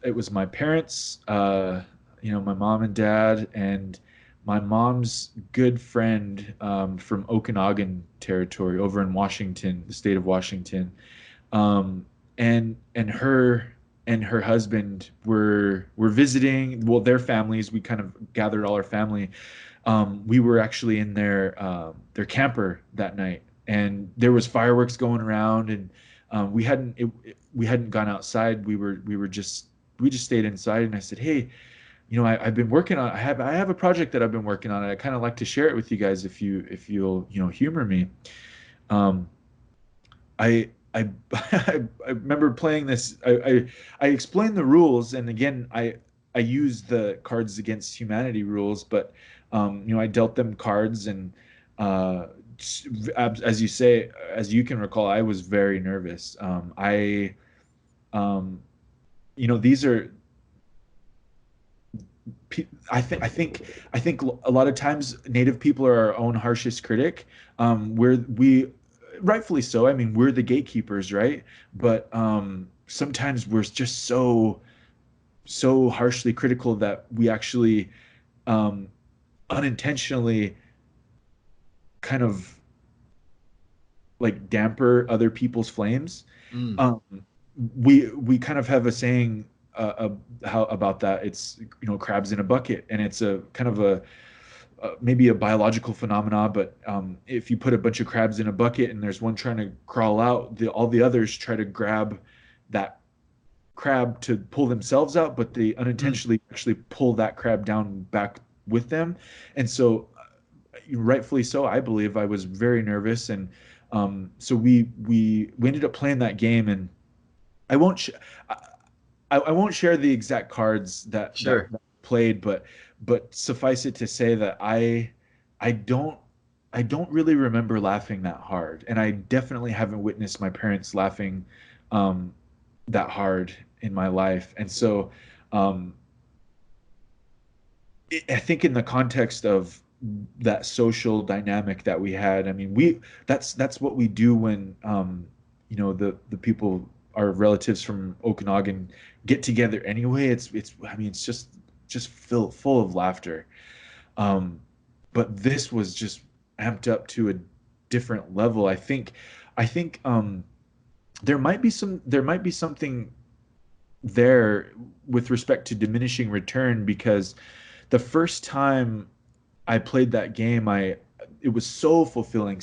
Speaker 2: it was my parents, my mom and dad, and my mom's good friend from Okanagan territory over in Washington, the state of Washington, um, and her. and her husband were visiting. Well, their families. We kind of gathered all our family. We were actually in their camper that night, and there was fireworks going around, and we hadn't gone outside. We just stayed inside, and I said, "Hey, I've been working on I have a project that I've been working on, and I kind of like to share it with you guys if you'll humor me." Um, I I remember playing this. I explained the rules, and again, I used the Cards Against Humanity rules, but I dealt them cards, and uh, as you say, as you can recall, I was very nervous. Um, these are I think a lot of times Native people are our own harshest critic. We rightfully so. I mean, we're the gatekeepers, right? But sometimes we're just so harshly critical that we actually um, unintentionally kind of like damper other people's flames.
Speaker 1: Mm,
Speaker 2: Um, we kind of have a saying how about that. It's crabs in a bucket, and it's a kind of a maybe a biological phenomena, but if you put a bunch of crabs in a bucket and there's one trying to crawl out, all the others try to grab that crab to pull themselves out, but they
Speaker 1: mm,
Speaker 2: unintentionally actually pull that crab down back with them. And so, rightfully so, I believe I was very nervous, and so we ended up playing that game, and I won't. I won't share the exact cards
Speaker 1: sure.
Speaker 2: that played, but suffice it to say that I don't I don't really remember laughing that hard, and I definitely haven't witnessed my parents laughing um, that hard in my life, and so um, I think in the context of that social dynamic that we had, I mean, that's what we do when the people, our relatives from Okanagan, get together anyway. It's I mean, it's just full of laughter. Um, but this was just amped up to a different level. I think there might be something there with respect to diminishing return, because the first time I played that game, I it was so fulfilling.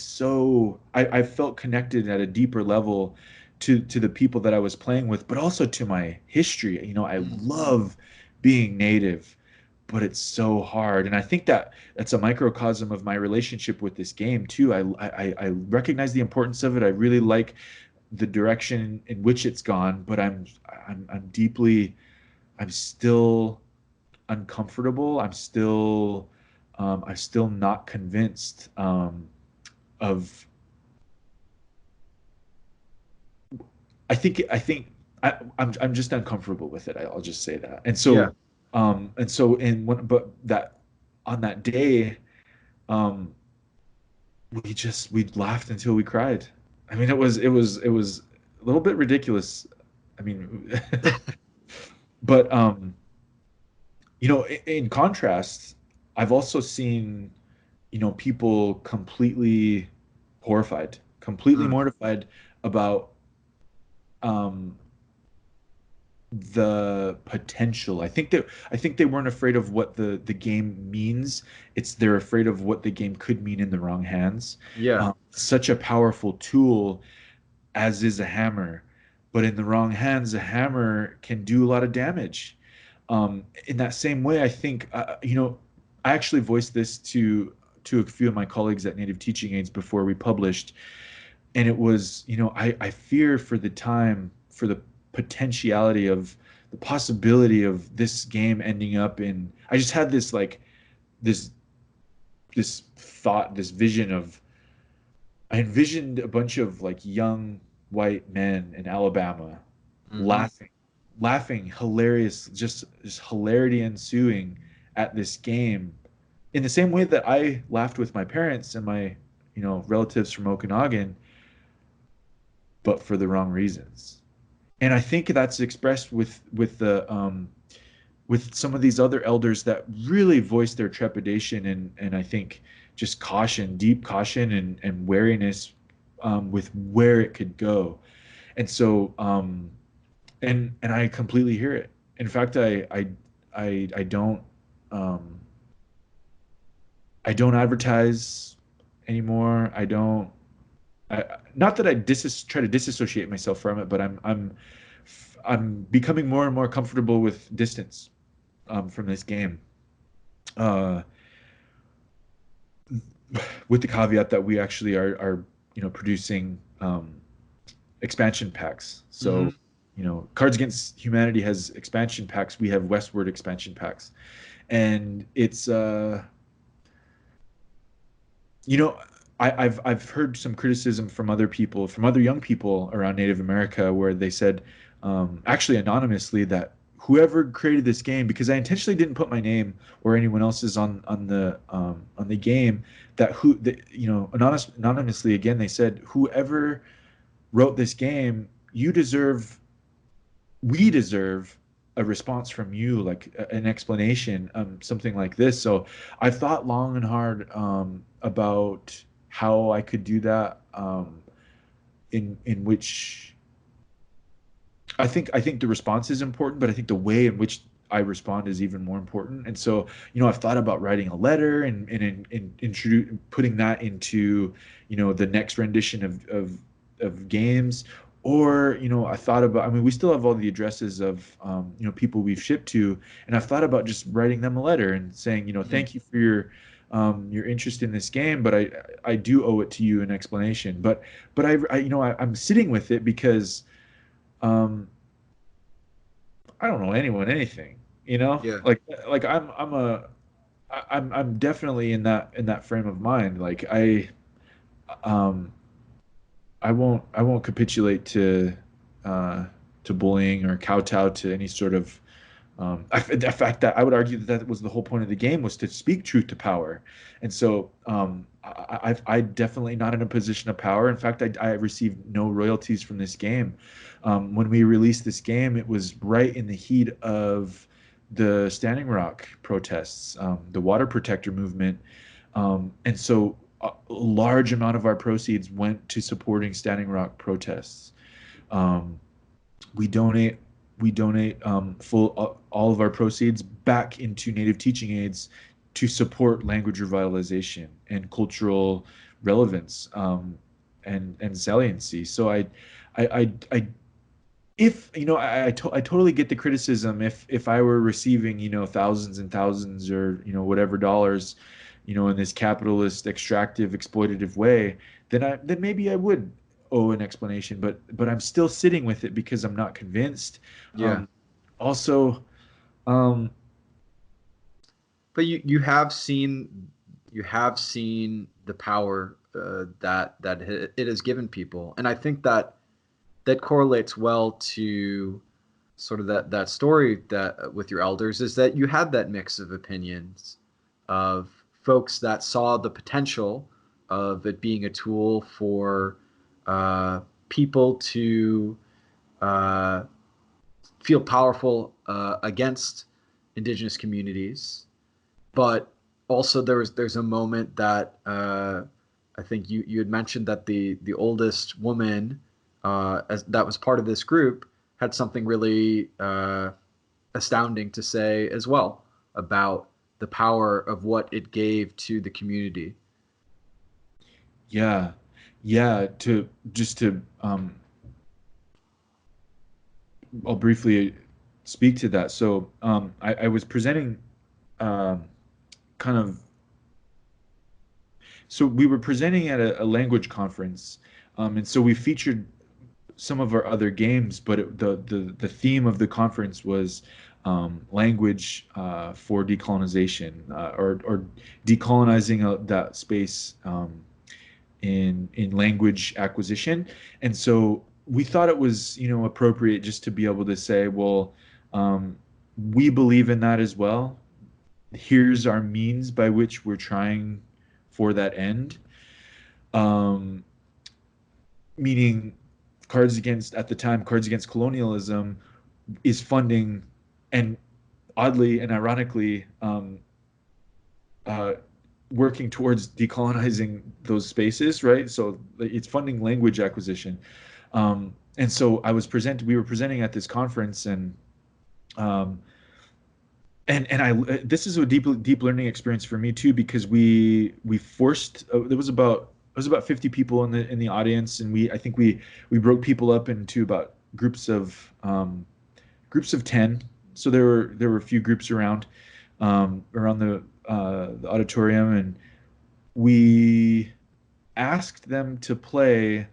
Speaker 2: I felt connected at a deeper level to the people that I was playing with, but also to my history. I
Speaker 1: Mm,
Speaker 2: love being native, but it's so hard. And I think that's a microcosm of my relationship with this game too. I recognize the importance of it. I really like the direction in which it's gone, but I'm deeply I'm still uncomfortable. I'm still not convinced of. I think I'm just uncomfortable with it. I'll just say that.
Speaker 1: yeah.
Speaker 2: And so in one, but that on that day, um, we laughed until we cried. I mean, it was a little bit ridiculous. I mean, but in contrast, I've also seen people completely horrified, completely
Speaker 1: Mm,
Speaker 2: mortified about um, the potential. I think they weren't afraid of what the game means. They're afraid of what the game could mean in the wrong hands.
Speaker 1: yeah.
Speaker 2: Such a powerful tool as is a hammer, but in the wrong hands, a hammer can do a lot of damage. In that same way, I think I actually voiced this to a few of my colleagues at Native Teaching Aids before we published, and it was I fear for the time, for the potentiality of the possibility of this game ending up in. I just had this like this this thought, this vision of. I envisioned a bunch of like young white men in Alabama
Speaker 1: Hmm.
Speaker 2: laughing, hilarious, just hilarity ensuing at this game, in the same way that I laughed with my parents and my relatives from Okanagan, but for the wrong reasons. And I think that's expressed with some of these other elders that really voice their trepidation, and I think just caution, deep caution, and wariness with where it could go. And so and I completely hear it. In fact, I don't um, I don't advertise anymore. Not that I try to disassociate myself from it, but I'm becoming more and more comfortable with distance from this game. Uh, with the caveat that we actually are producing expansion packs. So,
Speaker 1: Hmm.
Speaker 2: Cards Against Humanity has expansion packs. We have Westward expansion packs, and it's you know, I've heard some criticism from other people, from other young people around Native America, where they said, actually anonymously, that whoever created this game, because I intentionally didn't put my name or anyone else's on the game, anonymously again, they said whoever wrote this game, we deserve a response from you, like an explanation, something like this. So I've thought long and hard about how I could do that, in which I think the response is important, but I think the way in which I respond is even more important. And so, I've thought about writing a letter and putting that into, the next rendition of games. Or, I thought about, I mean, we still have all the addresses of, people we've shipped to, and I've thought about just writing them a letter and saying,
Speaker 1: Hmm.
Speaker 2: thank you for your interest in this game, but I do owe it to you an explanation. But I'm sitting with it because, um, I don't know anyone anything,
Speaker 1: Yeah.
Speaker 2: like I'm definitely in that frame of mind. Like um I won't capitulate uh to bullying or kowtow to any sort of the fact that I would argue that that was the whole point of the game, was to speak truth to power. And so I definitely not in a position of power. In fact, I received no royalties from this game. When we released this game, it was right in the heat of the Standing Rock protests, the water protector movement. And so a large amount of our proceeds went to supporting Standing Rock protests. Um, we donate we donate all of our proceeds back into Native teaching aids to support language revitalization and cultural relevance, and saliency. So I if I totally get the criticism, if I were receiving thousands and thousands, or whatever dollars, in this capitalist, extractive, exploitative way, then maybe I would owe an explanation. But I'm still sitting with it because I'm not convinced.
Speaker 1: Yeah.
Speaker 2: um Also, um
Speaker 1: But you have seen the power that it has given people, and I think that that correlates well to sort of that story that with your elders, is that you had that mix of opinions of folks that saw the potential of it being a tool for uh, people to uh, feel powerful against indigenous communities, but also there's a moment that I think you had mentioned that the oldest woman that was part of this group had something really astounding to say as well about the power of what it gave to the community.
Speaker 2: yeah, yeah, to just to I'll briefly speak to that. So I was presenting, um kind of so we were presenting at a language conference, and so we featured some of our other games, but the theme of the conference was language for decolonization, or decolonizing that space, in language acquisition. And so we thought it was appropriate just to be able to say, well, we believe in that as well. Here's our means by which we're trying for that end. Um, Meaning, at the time, Cards Against Colonialism is funding, and oddly and ironically, uh, working towards decolonizing those spaces, right? So it's funding language acquisition. and so we were presenting at this conference, um, this is a deep learning experience for me too, because we forced there was about 50 people in the audience, and I think we broke people up into about groups of 10. So there were a few groups around the auditorium, and we asked them to play,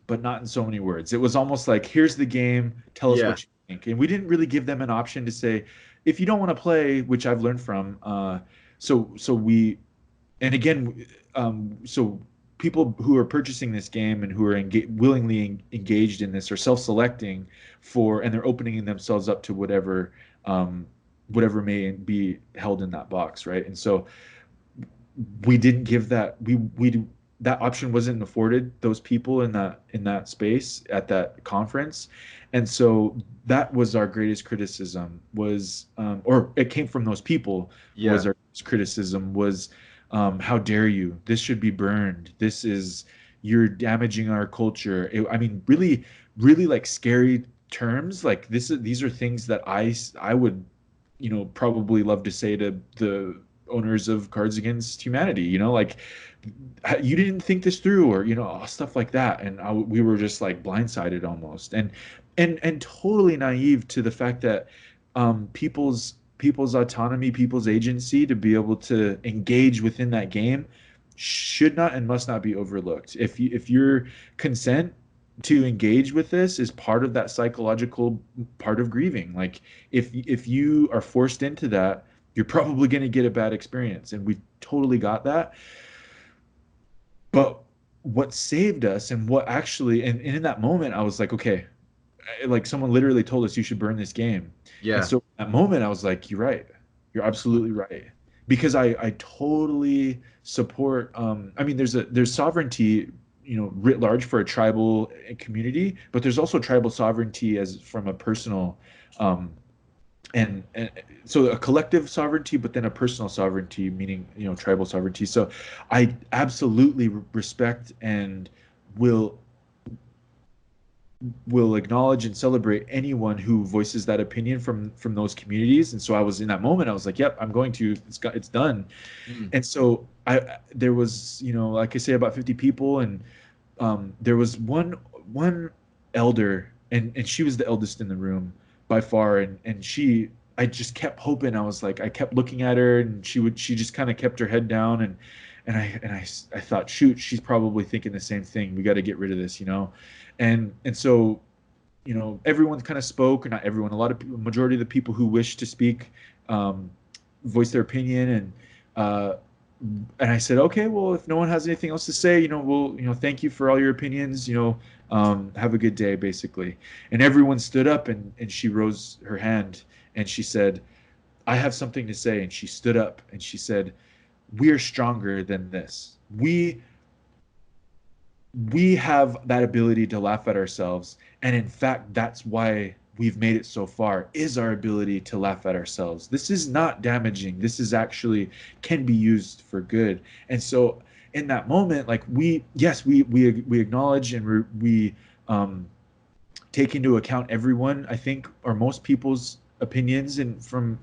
Speaker 2: but not in so many words. It was almost like, here's the game, tell us
Speaker 1: Yeah.
Speaker 2: what you think. And we didn't really give them an option to say, if you don't want to play, which I've learned from. So we, and again, so people who are purchasing this game and who are willingly engaged in this are self-selecting and they're opening themselves up to whatever may be held in that box, right? And so we didn't give that option wasn't afforded those people in that space at that conference. And so that was our greatest criticism, was or it came from those people, was
Speaker 1: Yeah.
Speaker 2: our criticism was, how dare you, this should be burned, you're damaging our culture. I mean, really like scary terms. Like these are things that I would, probably love to say to the owners of Cards Against Humanity, like, you didn't think this through, or stuff like that. And we were just like blindsided almost, and totally naive to the fact that people's autonomy, people's agency to be able to engage within that game should not and must not be overlooked. If your consent to engage with this is part of that psychological part of grieving, like, if you are forced into that, you're probably going to get a bad experience, and we totally got that. But what saved us, and what actually, and in that moment I was like, okay, like, someone literally told us you should burn this game. And
Speaker 1: Yeah.
Speaker 2: so at that moment I was like, you're right, you're absolutely right. Because I totally support, I mean, there's sovereignty, writ large for a tribal community, but there's also tribal sovereignty as from a personal, um, and so a collective sovereignty, but then a personal sovereignty, meaning, tribal sovereignty. So I absolutely respect and will will acknowledge and celebrate anyone who voices that opinion from those communities. And so I was in that moment, I was like, yep, I'm going to, it's done.
Speaker 1: Mm.
Speaker 2: And so there was, like I say, about 50 people, and there was one elder, and she was the eldest in the room by far, and I just kept hoping. I was like, I kept looking at her, and she just kind of kept her head down, and I thought, shoot, she's probably thinking the same thing. We got to get rid of this. And so, everyone kind of spoke, or not everyone, a lot of people, majority of the people who wished to speak, um, voiced their opinion. And I said, okay, well, if no one has anything else to say, we'll, thank you for all your opinions, have a good day, basically. And everyone stood up, and she rose her hand, and she said, I have something to say. And she stood up and she said, we are stronger than this. We have that ability to laugh at ourselves. And in fact, that's why we've made it so far, is our ability to laugh at ourselves. This is not damaging. This is actually can be used for good. And so in that moment, like, we acknowledge, and we take into account everyone, I think, or most people's opinions, and from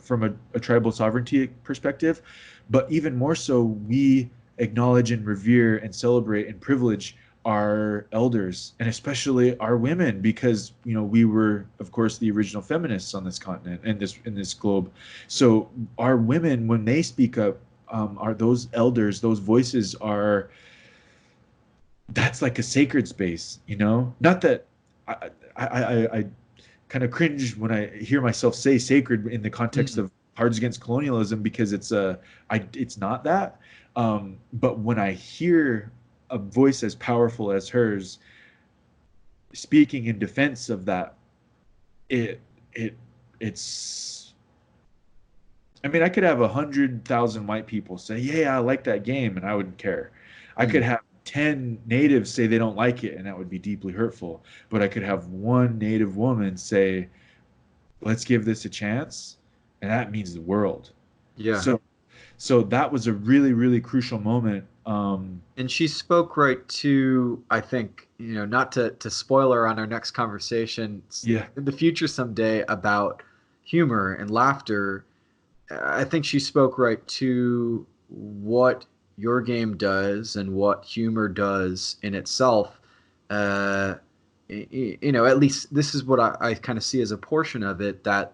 Speaker 2: a tribal sovereignty perspective. But even more so, we acknowledge and revere and celebrate and privilege our elders, and especially our women, because we were, of course, the original feminists on this continent and in this globe. So our women, when they speak up, are those elders, those voices are, that's like a sacred space. Not that I kind of cringe when I hear myself say sacred in the context
Speaker 1: Mm.
Speaker 2: of Cards Against Colonialism, because it's not that. But when I hear a voice as powerful as hers speaking in defense of that, it it it's. I mean, I could have 100,000 white people say, "Yeah, I like that game," and I wouldn't care. I could
Speaker 1: Mm.
Speaker 2: have 10 natives say they don't like it, and that would be deeply hurtful. But I could have one native woman say, let's give this a chance, and that means the world.
Speaker 1: Yeah.
Speaker 2: So that was a really, really crucial moment,
Speaker 1: And she spoke right to, I think, not to spoil her on our next conversation
Speaker 2: Yeah.
Speaker 1: in the future someday about humor and laughter. I think she spoke right to what your game does and what humor does in itself. Uh, at least this is what I kind of see as a portion of it, that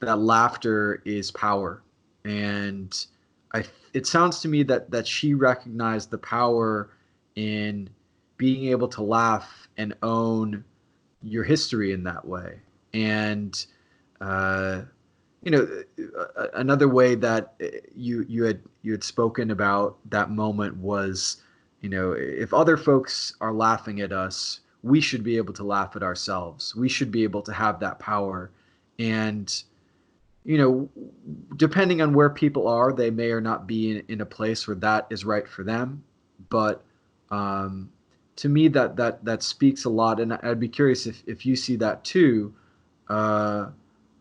Speaker 1: laughter is power. And it sounds to me that she recognized the power in being able to laugh and own your history in that way. And uh, another way that you had spoken about that moment was, if other folks are laughing at us, we should be able to laugh at ourselves. We should be able to have that power. And you know, depending on where people are, they may or not be in a place where that is right for them. But um, to me, that speaks a lot, and I'd be curious if you see that too, uh,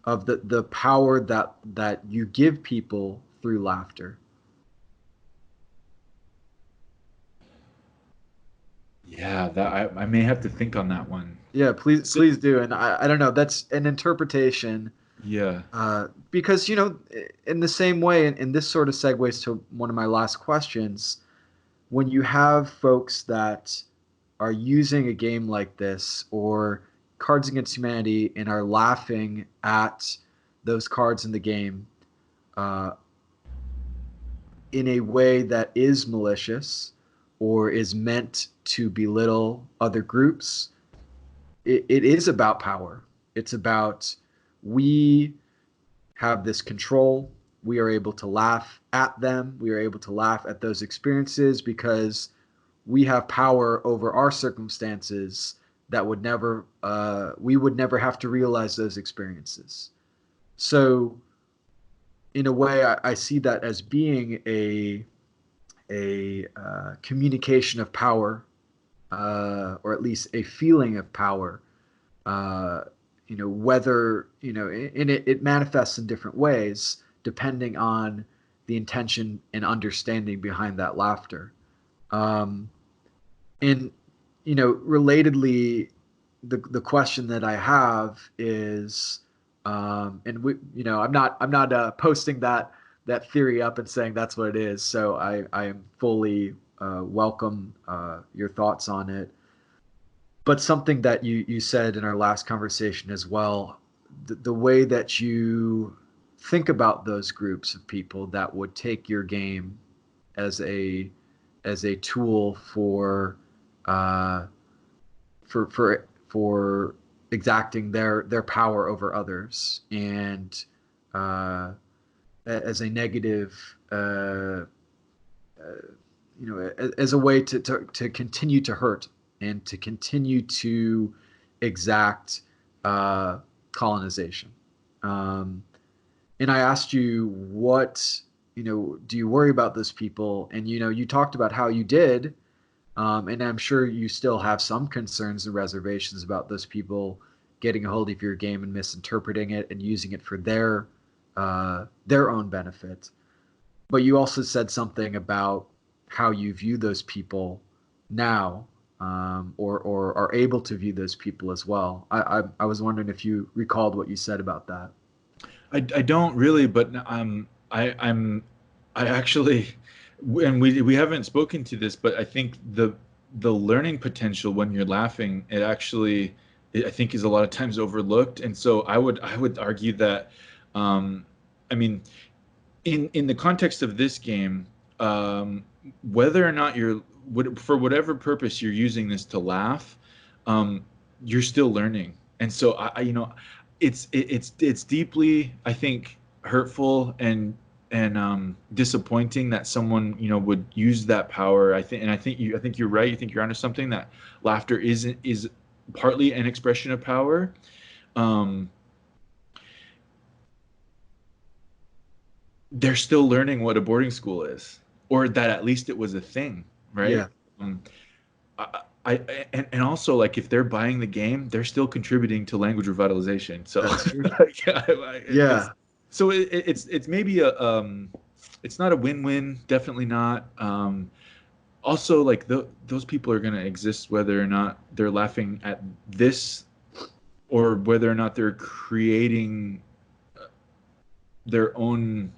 Speaker 1: of the power that you give people through laughter.
Speaker 2: Yeah, that I may have to think on that one.
Speaker 1: Yeah, please
Speaker 2: So,
Speaker 1: please do. And I don't know, that's an interpretation.
Speaker 2: yeah.
Speaker 1: Because in the same way, and this sort of segues to one of my last questions, when you have folks that are using a game like this or Cards Against Humanity and are laughing at those cards in the game uh, in a way that is malicious or is meant to belittle other groups, it is about power. It's about, we have this control. We are able to laugh at them. We are able to laugh at those experiences because we have power over our circumstances that we would never have to realize those experiences. So in a way, I see that as being a communication of power, or at least a feeling of power. Uh, whether and it manifests in different ways depending on the intention and understanding behind that laughter. Um, and relatedly, the question that I have is, and I'm not posting that theory up and saying that's what it is. So I am fully welcome your thoughts on it. But something that you said in our last conversation as well, the way that you think about those groups of people that would take your game as a tool uh, for exacting their power over others, and uh, as a negative, as a way to continue to hurt and to continue to exact uh, colonization. Um, and I asked you, what do you worry about those people? And you talked about how you did, and I'm sure you still have some concerns and reservations about those people getting a hold of your game and misinterpreting it and using it for their own benefit. But you also said something about how you view those people now, or are able to view those people as well. I was wondering if you recalled what you said about that.
Speaker 2: I don't really, but I actually, and we haven't spoken to this, but I think the learning potential when you're laughing, it actually, I think is a lot of times overlooked. And so I would argue that, um, I mean, in the context of this game, whether or not for whatever purpose you're using this to laugh, um, you're still learning. And so it's deeply, I think, hurtful and disappointing that someone would use that power. I think you're right. I think you're onto something, that laughter is partly an expression of power. Um, they're still learning what a boarding school is, or that at least it was a thing, right?
Speaker 1: Yeah,
Speaker 2: Um, and also, like, if they're buying the game, they're still contributing to language revitalization. So
Speaker 1: that's true.
Speaker 2: like, it's
Speaker 1: Yeah,
Speaker 2: so it's maybe it's not a win-win, definitely not. also like those people are going to exist whether or not they're laughing at this, or whether or not they're creating their own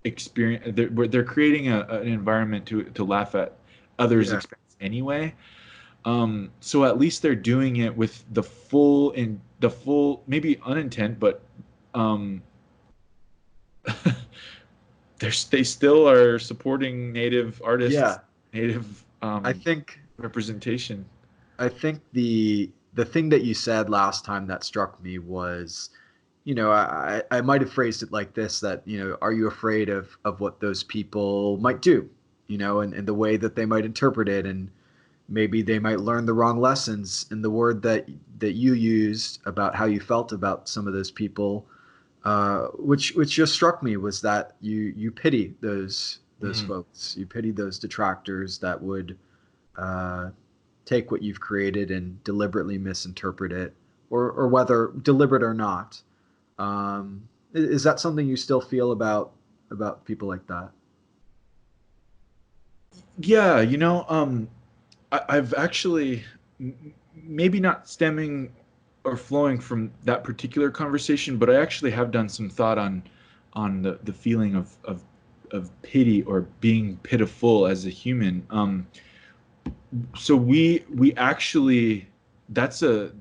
Speaker 2: experience. They're creating an environment to laugh at others'
Speaker 1: Yeah.
Speaker 2: expense anyway. So at least they're doing it with the full, maybe unintent, but um, they still are supporting native artists,
Speaker 1: Yeah.
Speaker 2: native
Speaker 1: I think
Speaker 2: representation.
Speaker 1: I think the thing that you said last time that struck me was, I might have phrased it like this, that, are you afraid of what those people might do, and the way that they might interpret it, and maybe they might learn the wrong lessons. And the word that you used about how you felt about some of those people, which just struck me, was that you pity those
Speaker 2: Mm.
Speaker 1: folks. You pity those detractors that would uh, take what you've created and deliberately misinterpret it, or whether deliberate or not. Is that something you still feel about people like that?
Speaker 2: Yeah, I've actually, maybe not stemming or flowing from that particular conversation, but I actually have done some thought on the feeling of pity or being pitiful as a human. So we actually, that's a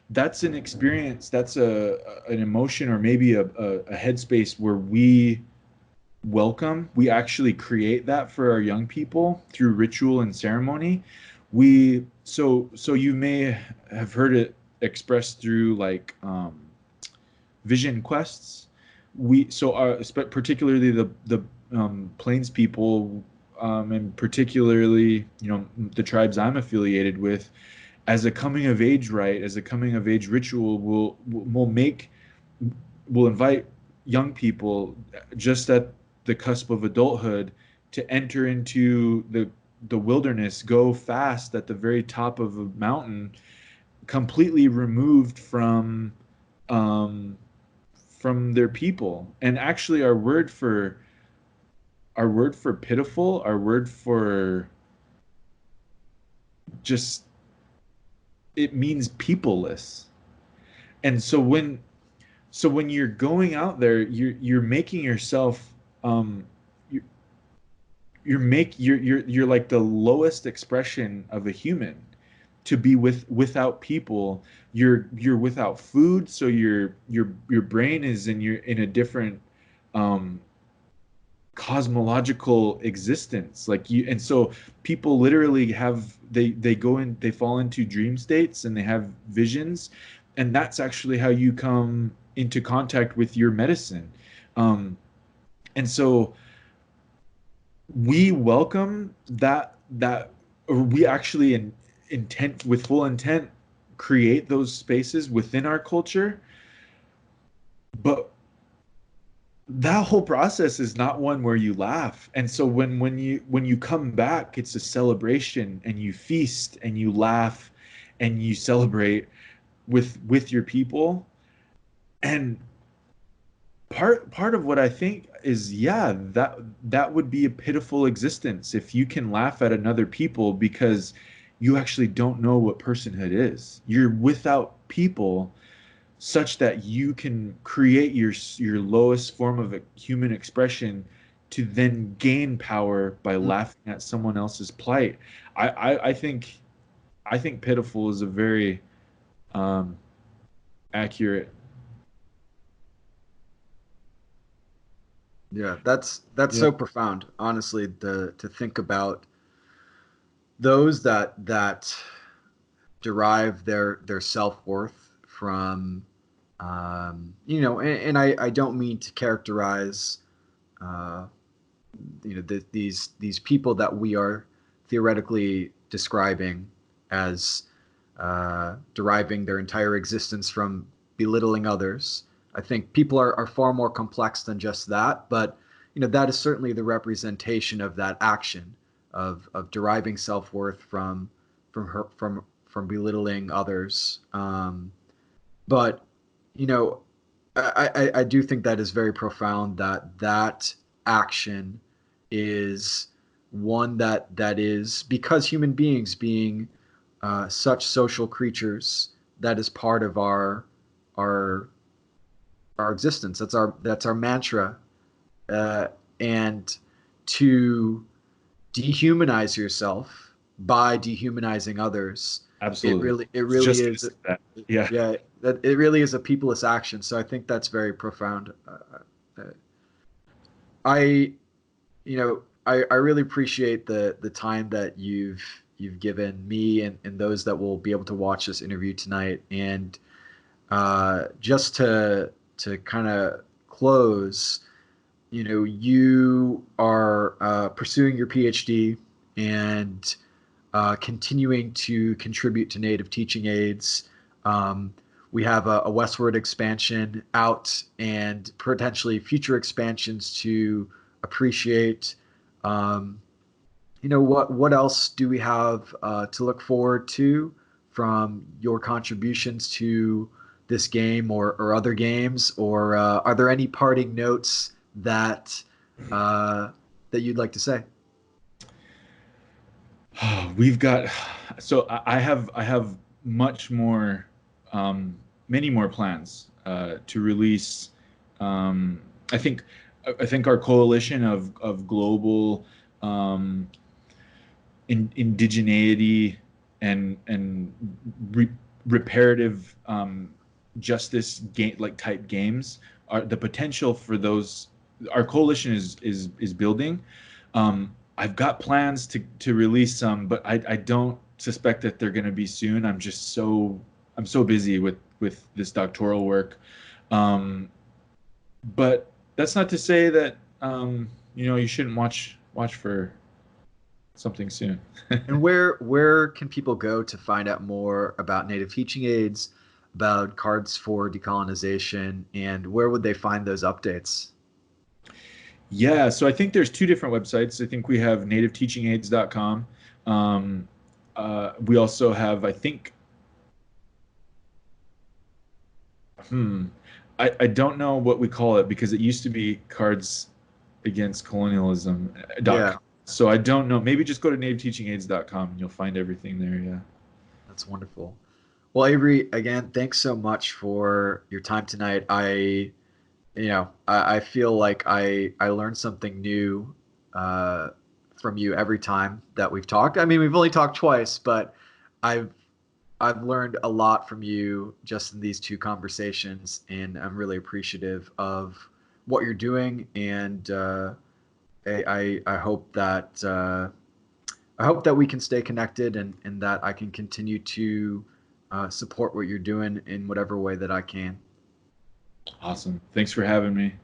Speaker 2: that's an experience, that's an emotion, or maybe a headspace where we actually create that for our young people through ritual and ceremony. So you may have heard it expressed through like vision quests. Particularly the plains people, and particularly the tribes I'm affiliated with, as a coming of age rite, as a coming of age ritual, will invite young people just at the cusp of adulthood to enter into the wilderness, go fast at the very top of a mountain, completely removed um, from their people. And actually, our word for pitiful, our word for just, it means peopleless. And so when you're going out there, you're making yourself, you're you're like the lowest expression of a human, to be without people. You're without food, so your brain is in a different um cosmological existence, like you. And so people literally they fall into dream states, and they have visions, and that's actually how you come into contact with your medicine. Um and so we welcome that, or we actually, intent with full intent, create those spaces within our culture. But that whole process is not one where you laugh. And so when you come back, it's a celebration, and you feast and you laugh and you celebrate with your people. And part of what I think is, yeah, that would be a pitiful existence if you can laugh at another people, because you actually don't know what personhood is. You're without people, such that you can create your lowest form of a human expression, to then gain power by laughing at someone else's plight. I think pitiful is a very um, accurate.
Speaker 1: Yeah, that's
Speaker 2: Yeah.
Speaker 1: so profound, honestly, to think about those that derive their self-worth from, and I don't mean to characterize uh, these people that we are theoretically describing as deriving their entire existence from belittling others. I think people are far more complex than just that, but that is certainly the representation of that action of deriving self worth from belittling others. But you know, I do think that is very profound, that action is one that is, because human beings being such social creatures, that is part of our our existence. That's our mantra, uh, and to dehumanize yourself by dehumanizing others,
Speaker 2: Absolutely.
Speaker 1: it
Speaker 2: It's
Speaker 1: really
Speaker 2: just gonna
Speaker 1: is.
Speaker 2: say that. Yeah.
Speaker 1: Yeah, that it really is a peopless action. So I think that's very profound. I I really appreciate the time that you've given me and those that will be able to watch this interview tonight. And just to kind of close, you are pursuing your PhD and continuing to contribute to native teaching aids. Um, we have a westward expansion out and potentially future expansions to appreciate. Um, what else do we have to look forward to from your contributions to this game or other games? Or are there any parting notes uh, that you'd like to say?
Speaker 2: We've got so I have much more many more plans to release. Um, I think I think our coalition of global um, indigeneity and reparative justice game like type games are the potential for those. Our coalition is building. I've got plans to release some, but I don't suspect that they're going to be soon. I'm so busy with this doctoral work. Um, but that's not to say that you shouldn't watch for something soon.
Speaker 1: And where can people go to find out more about native teaching aids, about cards for decolonization, and where would they find those updates?
Speaker 2: Yeah, so I think there's two different websites. I think we have nativeteachingaids.com. Um, we also have, I think, hmm, I don't know what we call it because it used to be Cards Against
Speaker 1: Yeah,
Speaker 2: Colonialism.com. So I don't know. Maybe just go to nativeteachingaids.com and you'll find everything there. Yeah.
Speaker 1: that's wonderful. Well, Avery, again, thanks so much for your time tonight. I feel like I learned something new uh, from you every time that we've talked. I mean, we've only talked twice, but I've I've learned a lot from you just in these two conversations, and I'm really appreciative of what you're doing. And I I hope that we can stay connected, and that I can continue to support what you're doing in whatever way that I can.
Speaker 2: Awesome. Thanks for having me.